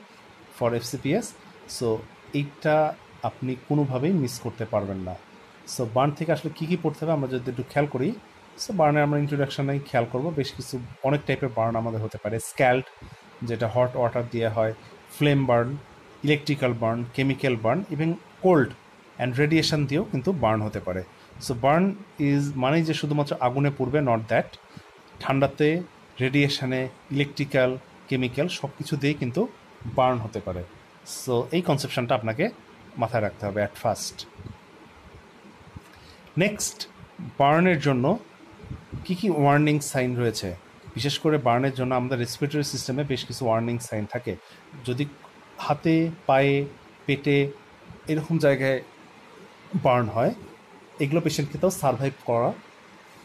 A: ফর এফসিপিএস। সো এইটা আপনি কোনোভাবেই মিস করতে পারবেন না। সো বার্ন থেকে আসলে কী কী পড়তে হবে আমরা যদি একটু খেয়াল করি। সো বার্নের আমরা ইন্ট্রোডাকশানেই খেয়াল করবো, বেশ কিছু অনেক টাইপের বার্ন আমাদের হতে পারে। স্ক্যাল্ড, যেটা হট ওয়াটার দিয়ে হয়, flame burn, electrical burn, chemical burn, even cold and radiation দিয়েও কিন্তু বার্ন হতে পারে। সো বার্ন ইজ মানেই যে শুধুমাত্র আগুনে পড়বে, নট দ্যাট। ঠান্ডাতে, রেডিয়েশনে, ইলেকট্রিক্যাল, কেমিক্যাল সব কিছু দিয়েই কিন্তু বার্ন হতে পারে। সো এই কনসেপশনটা আপনাকে মাথায় রাখতে হবে অ্যাট ফার্স্ট। নেক্সট, বার্নের জন্য কী কী ওয়ার্নিং সাইন রয়েছে। বিশেষ করে বার্নের জন্য আমাদের রেসপিরেটরি সিস্টেমে বেশ কিছু ওয়ার্নিং সাইন থাকে। যদি হাতে, পায়ে, পেটে এরকম জায়গায় বার্ন হয়, এগুলো পেশেন্টকে তাও সারভাইভ করা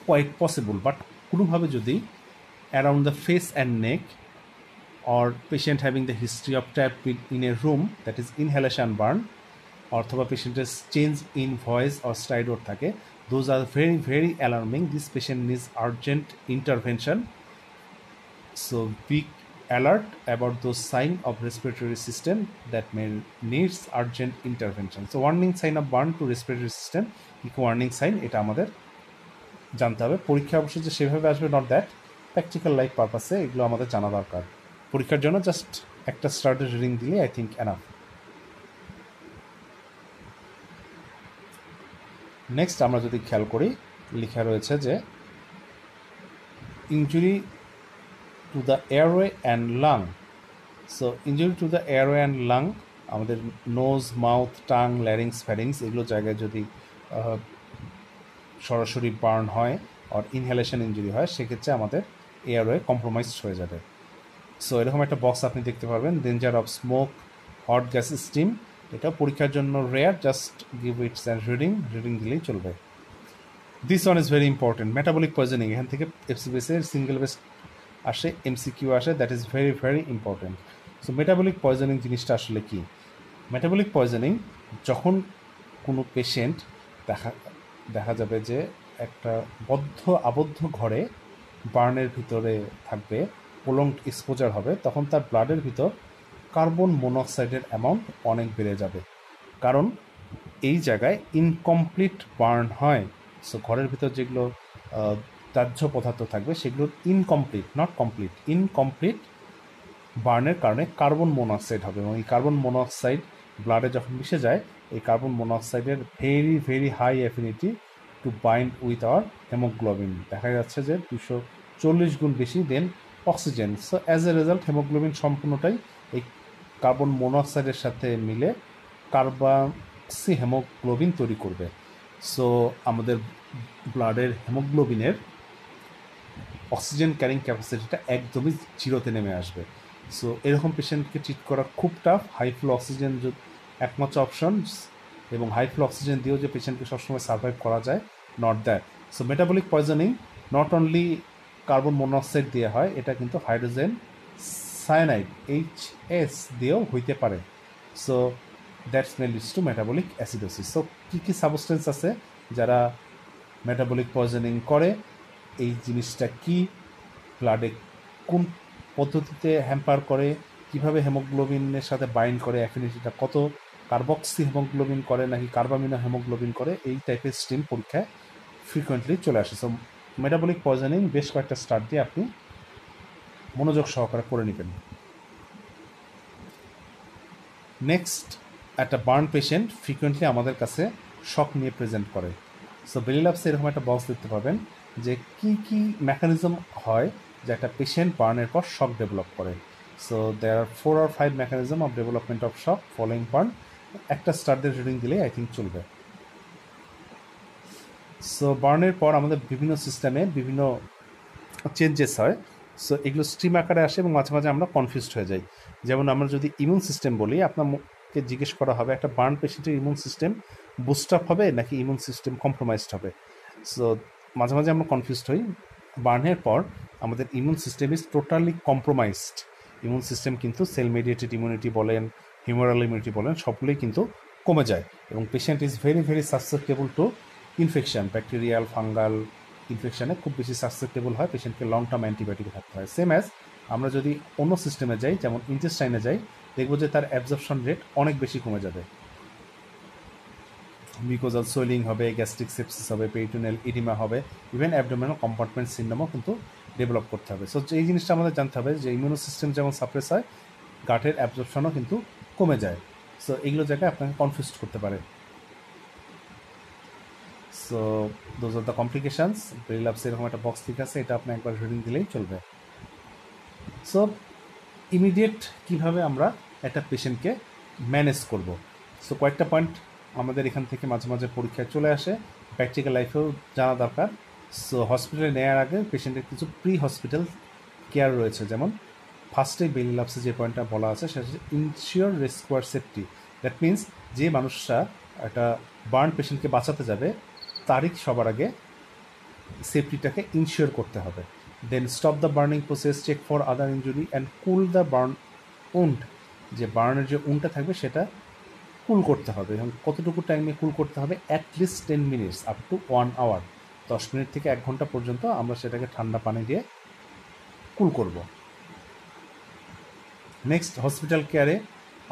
A: কোয়াইট পসিবল। বাট কোনোভাবে যদি around the face and neck, or patient having the history of trap in a room, that is inhalation burn, অথবা পেশেন্টের চেঞ্জ ইন ভয়েস অর স্টাইডোর থাকে, those are very very alarming. This patient needs urgent intervention. So be alert about those signs of respiratory system that may needs urgent intervention. So warning sign of burn to respiratory system, কি warning sign এটা আমাদের জানতে হবে। পরীক্ষা অবশ্যই যে সেভাবে আসবে, নট দ্যাট, প্র্যাকটিক্যাল লাইফ পারপাসে এগুলো আমাদের জানা দরকার। পরীক্ষার জন্য জাস্ট একটা স্টার্টেড রিডিং দিলে আই থিঙ্ক এনাফ। নেক্সট আমরা যদি খেয়াল করি, লেখা রয়েছে যে injury to the airway and lung. So injury to the airway and lung, আমাদের nose, mouth, tongue, larynx, pharynx এগুলো জায়গায় যদি সরাসরি বার্ন হয় আর ইনহেলেশন ইনজুরি হয়, সেক্ষেত্রে আমাদের এয়ারওয়ে কম্প্রোমাইজড হয়ে যাবে। সো এরকম একটা বক্স আপনি দেখতে পারবেন, danger of smoke, hot gas, steam. এটা পরীক্ষার জন্য rare, just give its and reading দিলেই চলবে। This one is very important, metabolic poisoning. এখান থেকে এফসিবিএসের সিঙ্গেল বেস্ট আসে, এমসিকিউ আসে, that is very very important. So metabolic poisoning জিনিসটা আসলে কি? মেটাবলিক পয়জনিং, যখন কোনো পেশেন্ট দেখা যাবে যে একটা আবদ্ধ ঘরে বার্নের ভিতরে থাকবে, প্রলংড এক্সপোজার হবে, তখন তার ব্লাডের ভিতর কার্বন মনোক্সাইডের অ্যামাউন্ট অনেক বেড়ে যাবে, কারণ এই জায়গায় ইনকমপ্লিট বার্ন হয়। সো ঘরের ভিতর যেগুলো দাহ্য পদার্থ থাকবে সেগুলোর ইনকমপ্লিট, নট কমপ্লিট, ইনকমপ্লিট বার্নের কারণে কার্বন মনোক্সাইড হবে, এবং এই কার্বন মনোক্সাইড ব্লাডে যখন মিশে যায়, এই কার্বন মনোক্সাইডের very very high affinity to bind with our haemoglobin. দেখা যাচ্ছে যে 240 গুণ বেশি than oxygen. So as a result haemoglobin সম্পূর্ণটাই এই কার্বন মনোক্সাইডের সাথে মিলে কার্বক্সি হেমোগ্লোবিন তৈরি করবে। সো আমাদের ব্লাডের হেমোগ্লোবিনের অক্সিজেন ক্যারিং ক্যাপাসিটিটা একদমই জিরোতে নেমে আসবে। সো এরকম পেশেন্টকে ট্রিট করা খুব টাফ। হাই ফ্লো অক্সিজেন একমাত্র অপশন, এবং হাই ফ্লো অক্সিজেন দিয়েও যে পেশেন্টকে সবসময় সার্ভাইভ করা যায়, not that. So metabolic poisoning not only carbon monoxide দিয়ে হয়, এটা কিন্তু হাইড্রোজেন সায়ানাইড HS দিয়েও হইতে পারে। So that's may leads to metabolic acidosis. So কী কী সাবস্টেন্স আছে যারা মেটাবলিক পয়জনিং করে, এই জিনিসটা কি, ব্লাডে কোন পদ্ধতিতে হ্যাম্পার করে, কিভাবে হেমোগ্লোবিনের সাথে বাইন্ড করে, অ্যাফিনিটিটা কত, কার্বক্সি হেমোগ্লোবিন করে নাকি কার্বামিনো হেমোগ্লোবিন করে, এই টাইপের স্ট্রিম পরীক্ষায় ফ্রিকোয়েন্টলি চলে আসে। সো মেটাবলিক পয়জনিং বেশ কয়েকটা স্টার্ট দিয়ে আপনি মনোযোগ সহকারে পড়ে নেবেন। নেক্সট, একটা বার্ন পেশেন্ট ফ্রিকোয়েন্টলি আমাদের কাছে শক নিয়ে প্রেজেন্ট করে। সো বেলি ল্যাবসে এরকম একটা বক্স দেখতে পাবেন যে কি কি মেকানিজম হয় যে একটা পেশেন্ট বার্নের পর শক ডেভেলপ করে। So there are 4 or 5 mechanism of development of shock following burn. একটা স্টারদের রিডিং দিলে আই থিঙ্ক চলবে। সো বার্নের পর আমাদের বিভিন্ন সিস্টেমে বিভিন্ন চেঞ্জেস হয়। সো এগুলো স্ট্রিম আকারে আসে এবং মাঝে মাঝে আমরা কনফিউজড হয়ে যাই। যেমন আমরা যদি ইমিউন সিস্টেম বলি, আপনাকে জিজ্ঞেস করা হবে একটা বার্ন পেশেন্টের ইমিউন সিস্টেম বুস্ট আপ হবে নাকি ইমিউন সিস্টেম কম্প্রোমাইজড হবে। সো মাঝে মাঝে আমরা কনফিউজড হই। বার্নের পর আমাদের immune system is totally compromised. Immune system কিন্তু সেল মেডিয়েটেড ইমিউনিটি বলেন, হিউমারাল ইমিউনিটি বলেন, সবগুলোই কিন্তু কমে যায় এবং patient is very very susceptible to infection, bacterial, fungal ইনফেকশানে খুব বেশি সাসেপ্টেবল হয়, পেশেন্টকে লং টার্ম অ্যান্টিবায়োটিক থাকতে হয়। সেম অ্যাজ আমরা যদি অন্য সিস্টেমে যাই, যেমন ইন্টেস্টাইনে যাই, দেখবো যে তার অ্যাবজর্পশন রেট অনেক বেশি কমে যাবে। মিউকোজাল সোয়েলিং হবে, গ্যাস্ট্রিক সেপসিস হবে, পেরিটোনিয়াল ইডিমা হবে, ইভেন অ্যাবডোমিনাল কম্পার্টমেন্ট সিন্ড্রোমও কিন্তু ডেভেলপ করতে হবে। সো এই জিনিসটা আমাদের জানতে হবে যে ইমিউনো সিস্টেম যেমন সাপ্রেস হয়, গাটের অ্যাবজর্পশনও কিন্তু কমে যায়। সো এইগুলো জায়গায় আপনাকে কনফিউজ করতে পারে। So those are the complications. বেলি ল্যাবসে এরকম একটা বক্স ঠিক আছে, এটা আপনি একবার রিডিং দিলেই চলবে। সো ইমিডিয়েট কীভাবে আমরা একটা পেশেন্টকে ম্যানেজ করব। সো কয়েকটা পয়েন্ট আমাদের এখান থেকে মাঝে মাঝে পরীক্ষায় চলে আসে, প্র্যাকটিক্যাল লাইফেও জানা দরকার। সো হসপিটালে নেওয়ার আগে পেশেন্টের কিছু প্রি হসপিটাল কেয়ার রয়েছে, যেমন ফার্স্টে বেলি ল্যাবসে যে পয়েন্টটা বলা আছে সেটা হচ্ছে ইনশিওর রেস্কোয়ার সেফটি। দ্যাট মিনস যে মানুষরা একটা বার্ন পেশেন্টকে বাঁচাতে যাবে তারই সবার আগে সেফটিটাকে ইনশিওর করতে হবে। Then stop the burning process, check for other injury and cool the burn wound. যে বার্নের যে উন্ডটা থাকবে সেটা কুল করতে হবে, এবং কতটুকু টাইমে কুল করতে হবে, at least 10 minutes up to 1 hour, 10 minute থেকে 1 ঘন্টা পর্যন্ত আমরা সেটাকে ঠান্ডা পানি দিয়ে কুল করব। নেক্সট, হসপিটাল কেয়ারে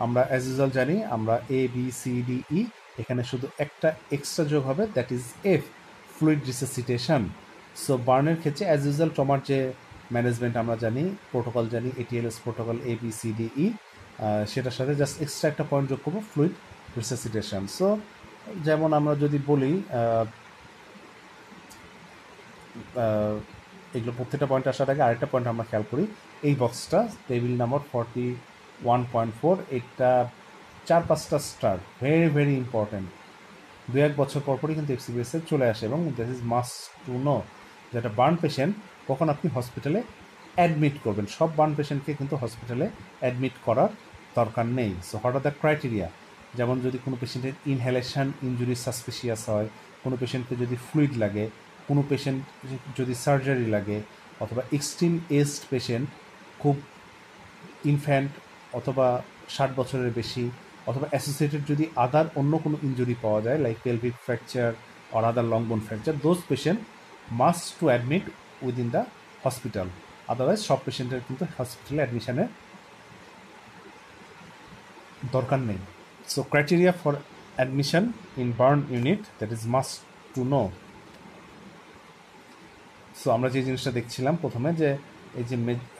A: আমরা অ্যাজ ইউজুয়াল জানি আমরা ABCDE, এখানে শুধু একটা এক্সট্রা যোগ হবে, that is F, fluid resuscitation. So বার্নের ক্ষেত্রে অ্যাজ ইউজুয়াল ট্রমার যে ম্যানেজমেন্ট আমরা জানি, প্রোটোকল জানি, ATLS প্রোটোকল ABCDE, সেটার সাথে জাস্ট এক্সট্রা একটা পয়েন্ট যোগ করবো, ফ্লুইড রিসাসিটেশন। সো যেমন আমরা যদি বলি এগুলো প্রত্যেকটা পয়েন্ট আসার আগে আরেকটা পয়েন্ট আমরা খেয়াল করি, এই বক্সটা টেবিল নাম্বার 41.4, এটা 4-5টা স্টার, ভেরি ভেরি ইম্পর্ট্যান্ট। 2-1 বছর পরপরই কিন্তু FCPS চলে আসে এবং this is must to no, যেটা বার্ন পেশেন্ট কখন আপনি হসপিটালে অ্যাডমিট করবেন। সব বার্ন পেশেন্টকে কিন্তু হসপিটালে অ্যাডমিট করার দরকার নেই। So what are the criteria, যেমন যদি কোনো পেশেন্টের ইনহেলেশন ইনজুরি সাসপিশিয়াস হয়, কোনো পেশেন্টকে যদি ফ্লুইড লাগে, কোনো পেশেন্ট যদি সার্জারি লাগে, অথবা এক্সট্রিম এজড পেশেন্ট, খুব ইনফ্যান্ট অথবা 60 বছরের বেশি, অথবা অ্যাসোসিয়েটেড যদি আদার অন্য কোনো ইনজুরি পাওয়া যায় like pelvic fracture or other long বোন fracture, those patient must to admit within the hospital. Otherwise সব পেশেন্টের কিন্তু হসপিটালে অ্যাডমিশনের দরকার নেই। So criteria for admission in burn unit, that is must to no. So আমরা যে জিনিসটা দেখছিলাম প্রথমে, যে এই যে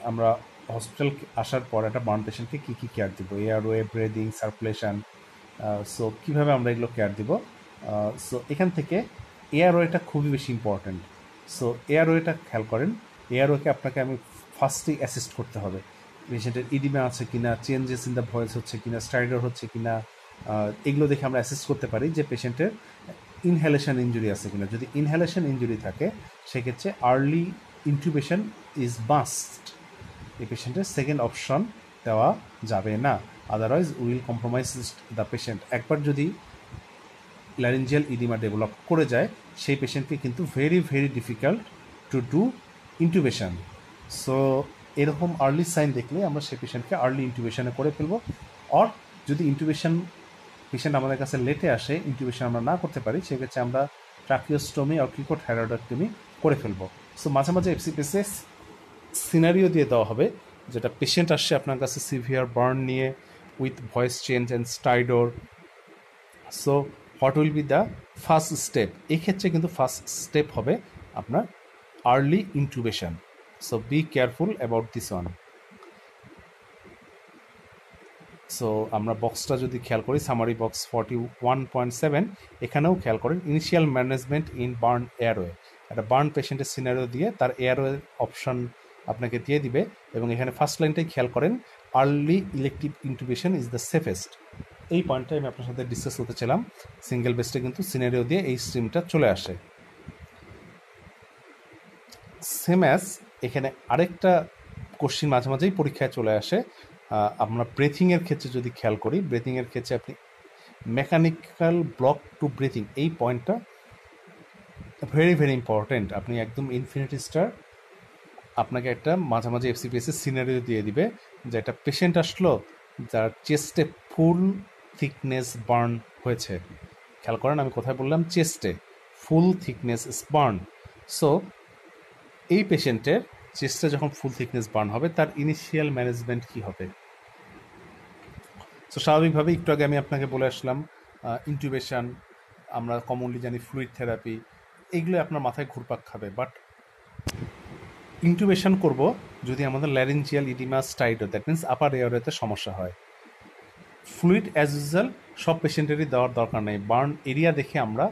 A: আমরা হসপিটাল আসার পর একটা বার্ন পেশেন্টকে কী কী কেয়ার দিব, এয়ারওয়ে, ব্রিদিং, সার্কুলেশন, সো কীভাবে আমরা এগুলো কেয়ার দিব। সো এখান থেকে এয়ারওয়েটা খুবই বেশি ইম্পর্ট্যান্ট। সো এয়ারওয়েটা খেয়াল করেন, এয়ারওয়েকে আপনাকে আমি ফার্স্টেই অ্যাসিস্ট করতে হবে, পেশেন্টের ইডিমা আছে কিনা, চেঞ্জেস ইন দ্য ভয়েস হচ্ছে কিনা, স্ট্রাইডার হচ্ছে কিনা, এগুলো দেখে আমরা অ্যাসেস করতে পারি যে পেশেন্টের ইনহেলেশন ইনজুরি আছে কিনা। যদি ইনহেলেশন ইনজুরি থাকে সেক্ষেত্রে আর্লি ইনটিউবেশন ইজ মাস্ট, এই পেশেন্টের সেকেন্ড অপশন দেওয়া যাবে না, otherwise will compromise the patient. একবার যদি ল্যারিঞ্জিয়াল ইডিমা ডেভেলপ করে যায় সেই পেশেন্টকে কিন্তু very very difficult to do intubation. So এরকম আর্লি সাইন দেখলে আমরা সেই পেশেন্টকে আর্লি ইনটিউবেশনে করে ফেলবো। অর যদি ইনটিউবেশন পেশেন্ট আমাদের কাছে লেটে আসে, ইনটিউবেশন আমরা না করতে পারি, সেক্ষেত্রে আমরা ট্রাকিওস্টমি আর ক্রিকট হ্যারোডক্টমি করে ফেলবো। সো মাঝে মাঝে FCPS সিনারিও দিয়ে দেওয়া হবে, যেটা পেশেন্ট আসছে আপনার কাছে সিভিয়ার বার্ন নিয়ে with voice change and stridor. So what will be the first step, এক্ষেত্রে কিন্তু ফার্স্ট স্টেপ হবে আপনার early intubation. So be careful about this one. So আমরা বক্সটা যদি খেয়াল করি, সামারি বক্স 41.7, এখানেও খেয়াল করেন initial management in burn airway, একটা বার্ন পেশেন্টের সিনারিও দিয়ে তার এয়ারওয়ে অপশন আপনাকে দিয়ে দিবে, এবং এখানে ফার্স্ট লাইনটাই খেয়াল করেন, early elective intubation is the safest. এই পয়েন্টটাই আমি আপনার সাথে ডিসকাস করতে ছিলাম। সিঙ্গেল বেস্টে কিন্তু সিনারিও দিয়ে এই স্ট্রিমটা চলে আসে। সেম অ্যাজ এখানে আরেকটা কোশ্চিন মাঝে মাঝেই পরীক্ষায় চলে আসে। আমরা ব্রেথিংয়ের ক্ষেত্রে যদি খেয়াল করি, ব্রেথিংয়ের ক্ষেত্রে আপনি মেকানিক্যাল ব্লক টু ব্রেথিং, এই পয়েন্টটা ভেরি ভেরি ইম্পর্টেন্ট। আপনি একদম ইনফিনিটি স্টার আপনাকে একটা মাঝে মাঝে এফসিপিএসের সিনারিও দিয়ে দিবে যে একটা পেশেন্ট আসলো যার চেস্টে ফুল থিকনেস বার্ন হয়েছে। খেয়াল করেন আমি কোথায় বললাম, চেস্টে ফুল থিকনেস বার্ন। সো এই পেশেন্টের চেস্টে যখন ফুল থিকনেস বার্ন হবে তার ইনিশিয়াল ম্যানেজমেন্ট কী হবে? সো স্বাভাবিকভাবে একটু আগে আমি আপনাকে বলে আসলাম ইন্টিউবেশন, আমরা কমনলি জানি ফ্লুইড থেরাপি, এইগুলো আপনার মাথায় ঘুরপাক খাবে। বাট ইন্টিউবেশন করব যদি আমাদের ল্যারিঞ্জিয়াল ইডিমা স্টাইডো, দ্যাট মিনস আপার এয়ারওয়েতে সমস্যা হয়। ফ্লুইড অ্যাজ ইউজুয়াল সব পেশেন্টেরই দেওয়ার দরকার নেই, বার্ন এরিয়া দেখে আমরা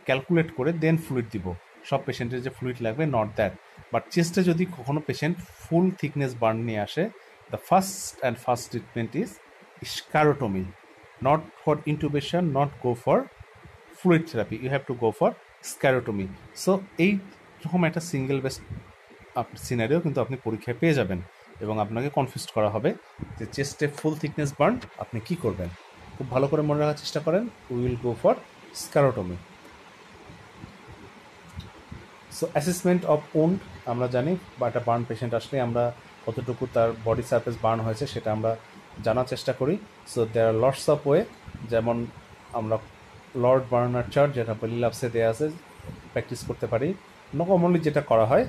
A: ক্যালকুলেট করে দেন ফ্লুইড দিব। সব পেশেন্টের যে ফ্লুইড লাগবে নট দ্যাট, বাট চেস্টে যদি কখনো পেশেন্ট ফুল থিকনেস বার্ন নিয়ে আসে, the first treatment is escharotomy, not for intubation, not go for fluid therapy, you have to go for sclerotomy. So এইরকম একটা সিঙ্গেল বেস্ট সিনারিও কিন্তু আপনি পরীক্ষায় পেয়ে যাবেন, এবং আপনাকে কনফিউজ করা হবে যে চেস্টে ফুল থিকনেস বার্ন আপনি কি করবেন। খুব ভালো করে মনে রাখার চেষ্টা করেন, we will go for escharotomy. So assessment of wound, আমরা জানি বা একটা বার্ন পেশেন্ট আসলে আমরা কতটুকু তার বডি সারফেস বার্ন হয়েছে সেটা আমরা জানার চেষ্টা করি। So there are lots of way, যেমন আমরা লর্ড বার্নার চার্ট যেটা বেলিলাপসে দেওয়া আছে প্র্যাকটিস করতে পারি। কমনলি যেটা করা হয়,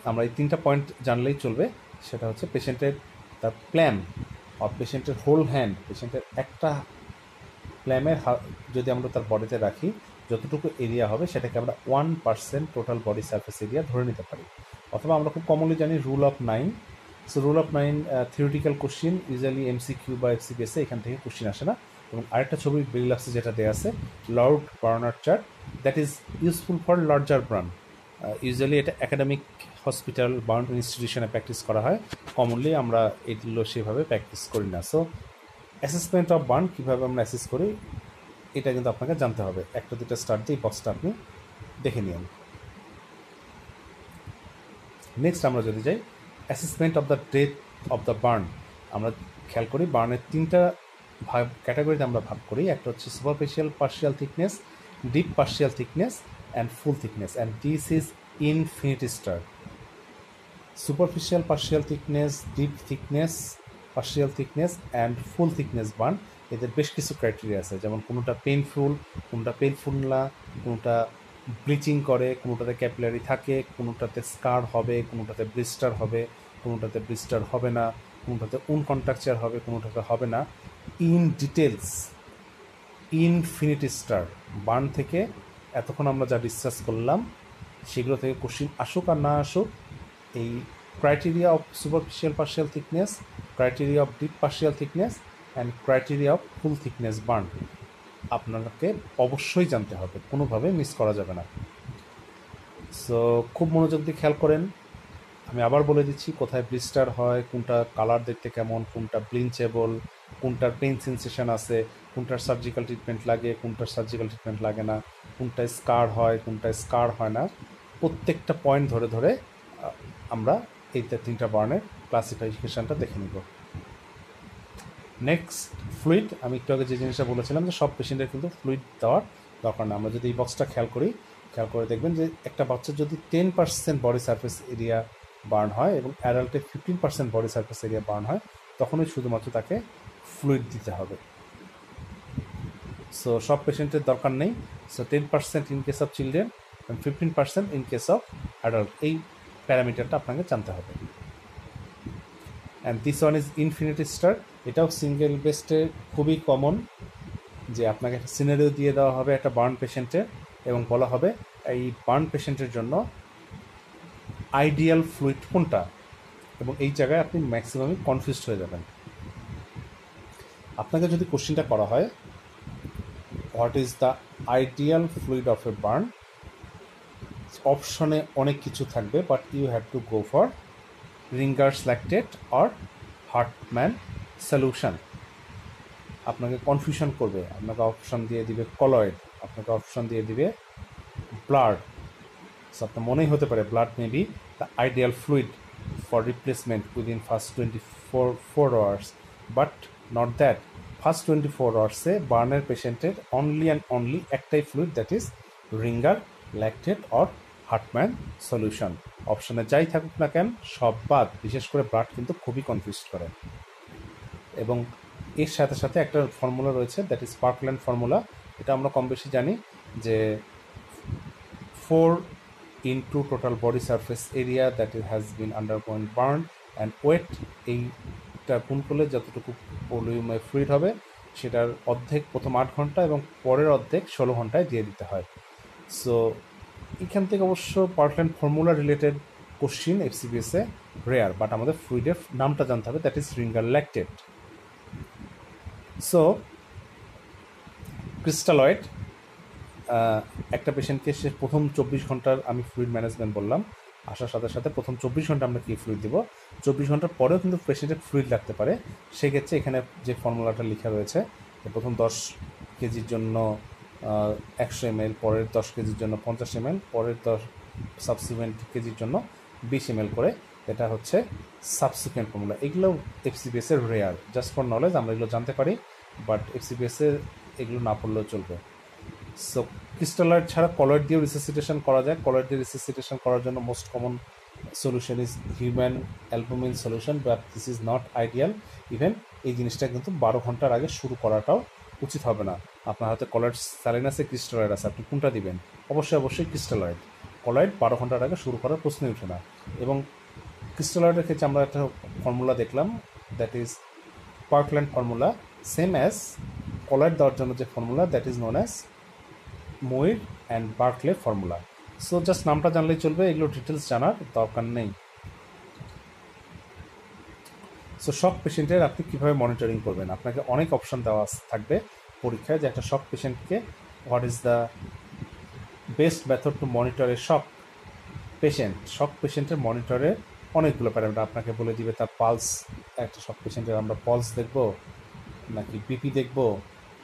A: আমরা এই 3টা পয়েন্ট জানলেই চলবে। সেটা হচ্ছে পেশেন্টের তার প্ল্যাম অফ পেশেন্টের হোল হ্যান্ড, পেশেন্টের একটা প্ল্যামের যদি আমরা তার বডিতে রাখি, যতটুকু এরিয়া হবে সেটাকে আমরা 1% টোটাল বডি সারফেস এরিয়া ধরে নিতে পারি। অথবা আমরা খুব কমনলি জানি rule of 9। So rule of 9 theoretical question, usually MCQ বা এফসিপিএসে এখান থেকে কোশ্চিন আসে না। এবং আরেকটা ছবি বেরিলাপসে যেটা দেওয়া আছে Lund Browder chart, that is useful for larger burn. Usually এটা একাডেমিক হসপিটাল বার্ন ইনস্টিটিউশনে প্র্যাকটিস করা হয়, কমনলি আমরা এগুলো সেভাবে প্র্যাকটিস করি না। সো অ্যাসেসমেন্ট অফ বার্ন কীভাবে আমরা অ্যাসেস করি এটা কিন্তু আপনাকে জানতে হবে। একটা দুটো স্টার্ট দিয়ে বক্সটা আপনি দেখে নিন। নেক্সট আমরা যদি যাই assessment of the death of the burn, আমরা খেয়াল করি বার্নের 3টা ক্যাটাগরিতে আমরা ভাগ করি। একটা হচ্ছে superficial partial thickness, deep partial thickness and full thickness, and this is infinity star. Superficial partial thickness, deep thickness, partial thickness and full thickness burn, এদের বেশ কিছু ক্রাইটেরিয়া আছে, যেমন কোনোটা পেইনফুল, কোনোটা পেইনফুল না, কোনোটা ব্লিচিং করে, কোনোটাতে ক্যাপিলারি থাকে, কোনোটাতে স্কার হবে, কোনোটাতে ব্লিস্টার হবে, কোনোটাতে ব্লিস্টার হবে না, কোনোটাতে কন্ট্রাকচার হবে, কোনোটাতে হবে না। In details infinity star burn থেকে এতক্ষণ আমরা যা ডিসকাস করলাম সেগুলো থেকে কোশ্চিন আসুক আর না আসুক, এই criteria of superficial partial thickness, criteria of deep partial thickness and criteria of full thickness burn আপনাকে অবশ্যই জানতে হবে, কোনোভাবে মিস করা যাবে না। সো খুব মনোযোগ দিয়ে খেয়াল করেন, আমি আবার বলে দিচ্ছি কোথায় ব্লিস্টার হয়, কোনটা কালার দেখতে কেমন, কোনটা ব্লিঞ্চেবল, কোনটার পেইন সেন্সেশন আছে, কোনটার সার্জিক্যাল ট্রিটমেন্ট লাগে, কোনটার সার্জিক্যাল ট্রিটমেন্ট লাগে না, কোনটায় স্কার হয়, কোনটায় স্কার হয় না, প্রত্যেকটা পয়েন্ট ধরে ধরে আমরা এই 3টা বার্নের ক্লাসিফিকেশানটা দেখে নিব। নেক্সট ফ্লুইড, আমি একটু আগে যে জিনিসটা বলেছিলাম যে সব পেশেন্টের কিন্তু ফ্লুইড দেওয়ার দরকার না। আমরা যদি এই বক্সটা খেয়াল করে দেখবেন যে একটা বাচ্চার যদি 10% বডি সারফেস এরিয়া বার্ন হয় এবং অ্যাডাল্টের 15% বডি সারফেস এরিয়া বার্ন হয়, তখনই শুধুমাত্র তাকে ফ্লুইড দিতে হবে। সো সব পেশেন্টের দরকার নেই। So 10% in case of children এবং 15% ইন কেস অফ অ্যাডাল্ট, এই প্যারামিটারটা আপনাকে জানতে হবে। And this one is infinity star, এটাও সিঙ্গেল বেস্টে খুবই কমন, যে আপনাকে একটা সিনারিও দিয়ে দেওয়া হবে একটা বার্ন পেশেন্টের এবং বলা হবে এই বার্ন পেশেন্টের জন্য আইডিয়াল ফ্লুইড কোনটা, এবং এই জায়গায় আপনি ম্যাক্সিমামই কনফিউজড হয়ে যাবেন। আপনাকে যদি কোশ্চেনটা করা হয় what is the ideal fluid of a burn, অপশনে অনেক কিছু থাকবে, but you have to go for ringer's lactate or Hartmann solution. আপনাকে কনফিউশন করবে, আপনাকে অপশন দিয়ে দিবে কলয়েড, আপনাকে অপশন দিয়ে দিবে ব্লাড। সো আপনার মনেই হতে পারে blood may be the ideal fluid for replacement within first 24 hours, but not that. First 24 আওয়ার্সে বার্নের পেশেন্টের অনলি অ্যান্ড অনলি একটাই fluid, that is Ringer lactate or Hartmann solution. অপশনে যাই থাকুক না কেন সব বাদ, বিশেষ করে ব্লাড কিন্তু খুবই কনফিউজ করে। এবং এর সাথে সাথে একটা ফর্মুলা রয়েছে, দ্যাট ইজ পার্কল্যান্ড ফর্মুলা। এটা আমরা কম বেশি জানি যে 4 into total body surface area that it has been undergone burn and weight, এইটা গুণ করলে যতটুকু ভলিউমে ফ্লুইড হবে সেটার অর্ধেক প্রথম 8 ঘন্টা এবং পরের অর্ধেক 16 ঘন্টায় দিয়ে দিতে হয়। সো এখান থেকে অবশ্য পার্কল্যান্ড ফর্মুলা রিলেটেড কোশ্চিন এফসিবিএসে রেয়ার, বাট আমাদের ফ্লুইডের নামটা জানতে হবে, that is Ringer lactate. So crystalloid, একটা পেশেন্টকে সে প্রথম 24 ঘন্টার আমি ফ্লুইড ম্যানেজমেন্ট বললাম, আসার সাথে সাথে প্রথম 24 ঘন্টা আমরা কী ফ্লুইড দেবো, 24 ঘন্টার পরেও কিন্তু পেশেন্টের ফ্লুইড লাগতে পারে। সেক্ষেত্রে এখানে যে ফর্মুলাটা লেখা রয়েছে, প্রথম 10 কেজির জন্য 100 ml, পরের 10 কেজির জন্য 50 ml, পরের 10 সাবসিকুয়েন্ট কেজির জন্য 20 ml করে, এটা হচ্ছে সাবসিকুয়েন্ট ফর্মুলা। এগুলো এফসিবিএসের রেয়ার, জাস্ট ফর নলেজ আমরা এগুলো জানতে পারি, বাট এফসিবিএসের এগুলো না পড়লেও চলবে। সো ক্রিস্টালয়েড ছাড়া কলয়েড দিয়েও রিসাসিটেশন করা যায়। কলয়েড দিয়ে রিসাসিটেশন করার জন্য most common solution is human albumin solution, but this is not ideal. Even এই জিনিসটা কিন্তু 12 ঘন্টার আগে শুরু করাটাও উচিত হবে না। আপনার হাতে কলয়েড স্যালাইন আছে, ক্রিস্টালয়েড আছে, আপনি কোনটা দিবেন? অবশ্যই ক্রিস্টালয়েড। কলয়েড 12 ঘন্টার আগে শুরু করার প্রশ্নই ওঠে না। এবং ক্রিস্টালয়েডের ক্ষেত্রে আমরা একটা ফর্মুলা দেখলাম, that is Parkland formula, same as colloid দেওয়ার জন্য যে formula, that is known as Muir and Barclay formula. So just নামটা জানলেই চলবে, এগুলো ডিটেলস জানার দরকার নেই। সো শক পেশেন্টের আপনি কীভাবে মনিটরিং করবেন, আপনাকে অনেক অপশন দেওয়া থাকবে পরীক্ষায় যে একটা শক পেশেন্টকে what is the best method to monitor a shock patient. Shock পেশেন্টের মনিটরের অনেকগুলো প্যারামিটার আপনাকে বলে দিবে, তার পালস, একটা শক পেশেন্টের আমরা পালস দেখব, নাকি বিপি দেখব,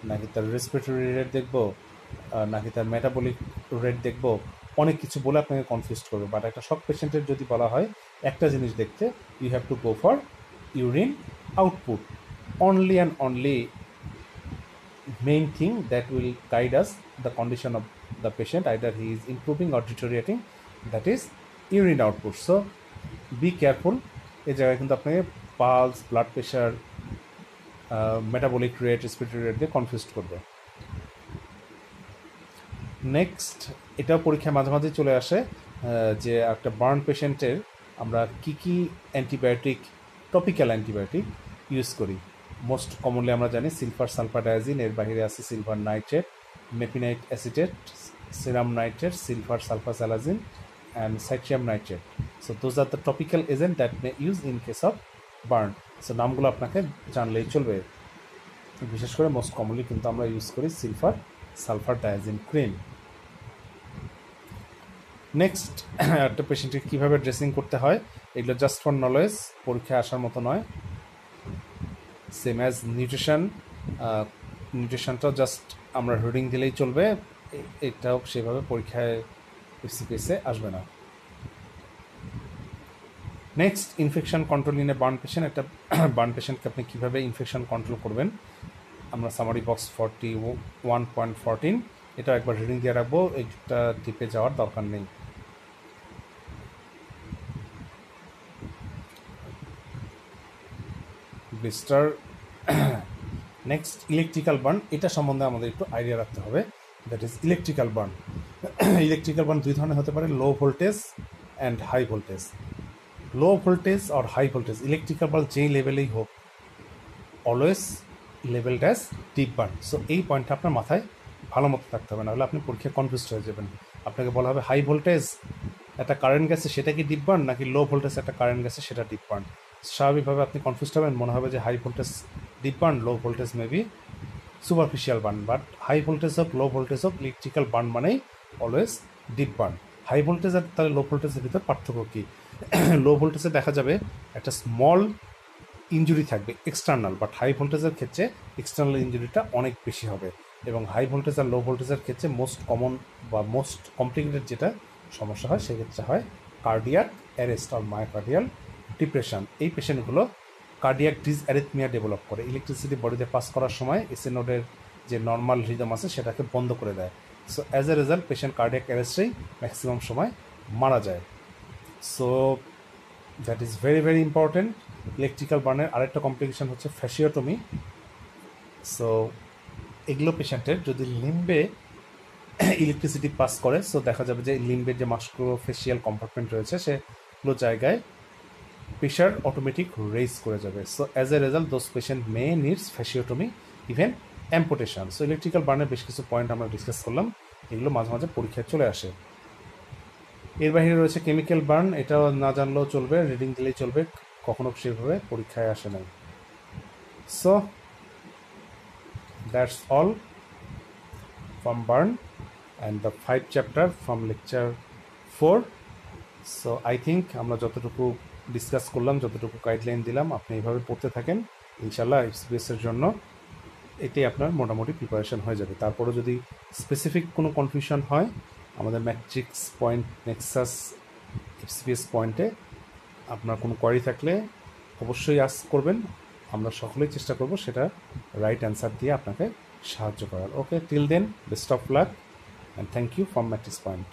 A: নাকি তার রেসপিরেটরি রেট দেখব, নাকি তার মেটাবলিক রেট দেখব, অনেক কিছু বলে আপনাকে কনফিউজ করবে। বাট একটা শক পেশেন্টের যদি বলা হয় একটা জিনিস দেখতে, you have to go for urine output, only and only main thing that will guide us the condition of the patient, either he is improving or deteriorating, that is urine output. So be careful, এই জায়গায় কিন্তু আপনাকে pulse, blood pressure, metabolic rate, respiratory rate দিয়ে confuse করবে। Next, এটাও পরীক্ষায় মাঝে মাঝে চলে আসে যে একটা বার্ন পেশেন্টের আমরা কী কী অ্যান্টিবায়োটিক, টপিক্যাল অ্যান্টিবায়োটিক ইউজ করি। মোস্ট কমনলি আমরা জানি সিলভার সালফাডায়াজিন, এর বাইরে আছে silver nitrate, mafenide acetate, cerium nitrate, silver sulfasalazine and সাইট্রিয়াম nitrate. So those are the topical agent that may use in case of burn. So নামগুলো আপনাকে জানলেই চলবে। বিশেষ করে মোস্ট কমনলি কিন্তু আমরা ইউজ করি সিলভার সালফারডায়াজিন ক্রিম। নেক্সট, একটা পেশেন্টকে কীভাবে ড্রেসিং করতে হয়, এগুলো জাস্ট ফর নলেজ, পরীক্ষায় আসার মতো নয়। সেম অ্যাজ নিউট্রিশন, নিউট্রিশনটাও জাস্ট আমরা রিডিং দিলেই চলবে, এটাও সেভাবে পরীক্ষায় এফসিপিএসে আসবে না। Next, infection control in a burn patient. একটা বার্ন পেশেন্টকে আপনি কীভাবে ইনফেকশন কন্ট্রোল করবেন, আমরা সামারি বক্স 41.14 এটা একবার রিডিং দিয়ে রাখবো, এইটা টিপে যাওয়ার দরকার নেই। ব্লিস্টার। নেক্সট, ইলেকট্রিক্যাল বার্ন, এটা সম্বন্ধে আমাদের একটু আইডিয়া রাখতে হবে, that is electrical burn. Electrical burn দুই ধরনের হতে পারে, low voltage and high voltage. Low voltage আর হাই ভোল্টেজ ইলেকট্রিক্যাল বার্ন যেই লেভেলেই হোক, always levelled as deep burn. So এই পয়েন্টটা আপনার মাথায় ভালো মতো থাকতে হবে, নাহলে আপনি পরীক্ষায় কনফিউজ হয়ে যাবেন। আপনাকে বলা হবে হাই ভোল্টেজ একটা কারেন্ট গেছে সেটা কি ডিপ বার্ন, নাকি লো ভোল্টেজ একটা কারেন্ট গেছে সেটা ডিপ বার্ন। স্বাভাবিকভাবে আপনি কনফিউজ হবেন, মনে হবে যে high voltage deep burn, low voltage may be superficial burn, but high voltage হোক লো ভোল্টেজ হোক ইলেকট্রিক্যাল বার্ন মানেই always deep burn. High voltage আর তাহলে লো ভোল্টেজের ভিতর পার্থক্য কী? লো ভোল্টেজে দেখা যাবে একটা স্মল ইঞ্জুরি থাকবে এক্সটার্নাল, বাট হাই ভোল্টেজের ক্ষেত্রে এক্সটার্নাল ইঞ্জুরিটা অনেক বেশি হবে। এবং হাই ভোল্টেজ আর লো ভোল্টেজের ক্ষেত্রে মোস্ট কমন বা মোস্ট কমপ্লিকেটেড যেটা সমস্যা হয় সেক্ষেত্রে হয় কার্ডিয়াক অ্যারেস্ট আর মায়োকার্ডিয়াল ডিপ্রেশন। এই পেশেন্টগুলো কার্ডিয়াক ডিসঅ্যারিথমিয়া ডেভেলপ করে, ইলেকট্রিসিটি বডিতে পাস করার সময় এসি নোডের যে নর্মাল রিদম আছে সেটাকে বন্ধ করে দেয়। So as a result patient cardiac অ্যারেস্টেই ম্যাক্সিমাম সময় মারা যায়। So that is very very important. Electrical বার্নের আরেকটা কমপ্লিকেশন হচ্ছে ফ্যাসিওটমি। সো এগুলো পেশেন্টের যদি লিম্বে ইলেকট্রিসিটি পাস করে, সো দেখা যাবে যে লিম্বের যে মাস্কুলোফেশিয়াল কম্পার্টমেন্ট রয়েছে সেগুলো জায়গায় প্রেশার অটোমেটিক রেজ করে যাবে। So as a result those patient may needs fasciotomy, even amputation. So electrical বার্নের বেশ কিছু পয়েন্ট আমরা ডিসকাস করলাম, এগুলো মাঝে মাঝে পরীক্ষায় চলে আসে। এর বাইরে রয়েছে কেমিক্যাল বার্ন, এটা না জানলেও চলবে, রিডিং দিলেই চলবে, কখনো সেভাবে পরীক্ষায় আসে নাই। So that's all from burn and the 5 chapter from lecture 4. So I think আমরা যতটুকু ডিসকাস করলাম, যতটুকু গাইডলাইন দিলাম, আপনি এইভাবে পড়তে থাকেন, ইনশাল্লাহ এফসিপিএসের জন্য এতে আপনার মোটামুটি প্রিপারেশন হয়ে যাবে। তারপরে যদি স্পেসিফিক কোনো কনফিউশন হয়, আমাদের ম্যাট্রিক্স পয়েন্ট নেক্সাস এফসিপিএস পয়েন্টে আপনার কোনো কোয়ারি থাকলে অবশ্যই আস্ক করবেন, আমরা সকলেই চেষ্টা করব সেটা রাইট অ্যান্সার দিয়ে আপনাকে সাহায্য করার। Okay, till then best of luck and thank you from Matrix point.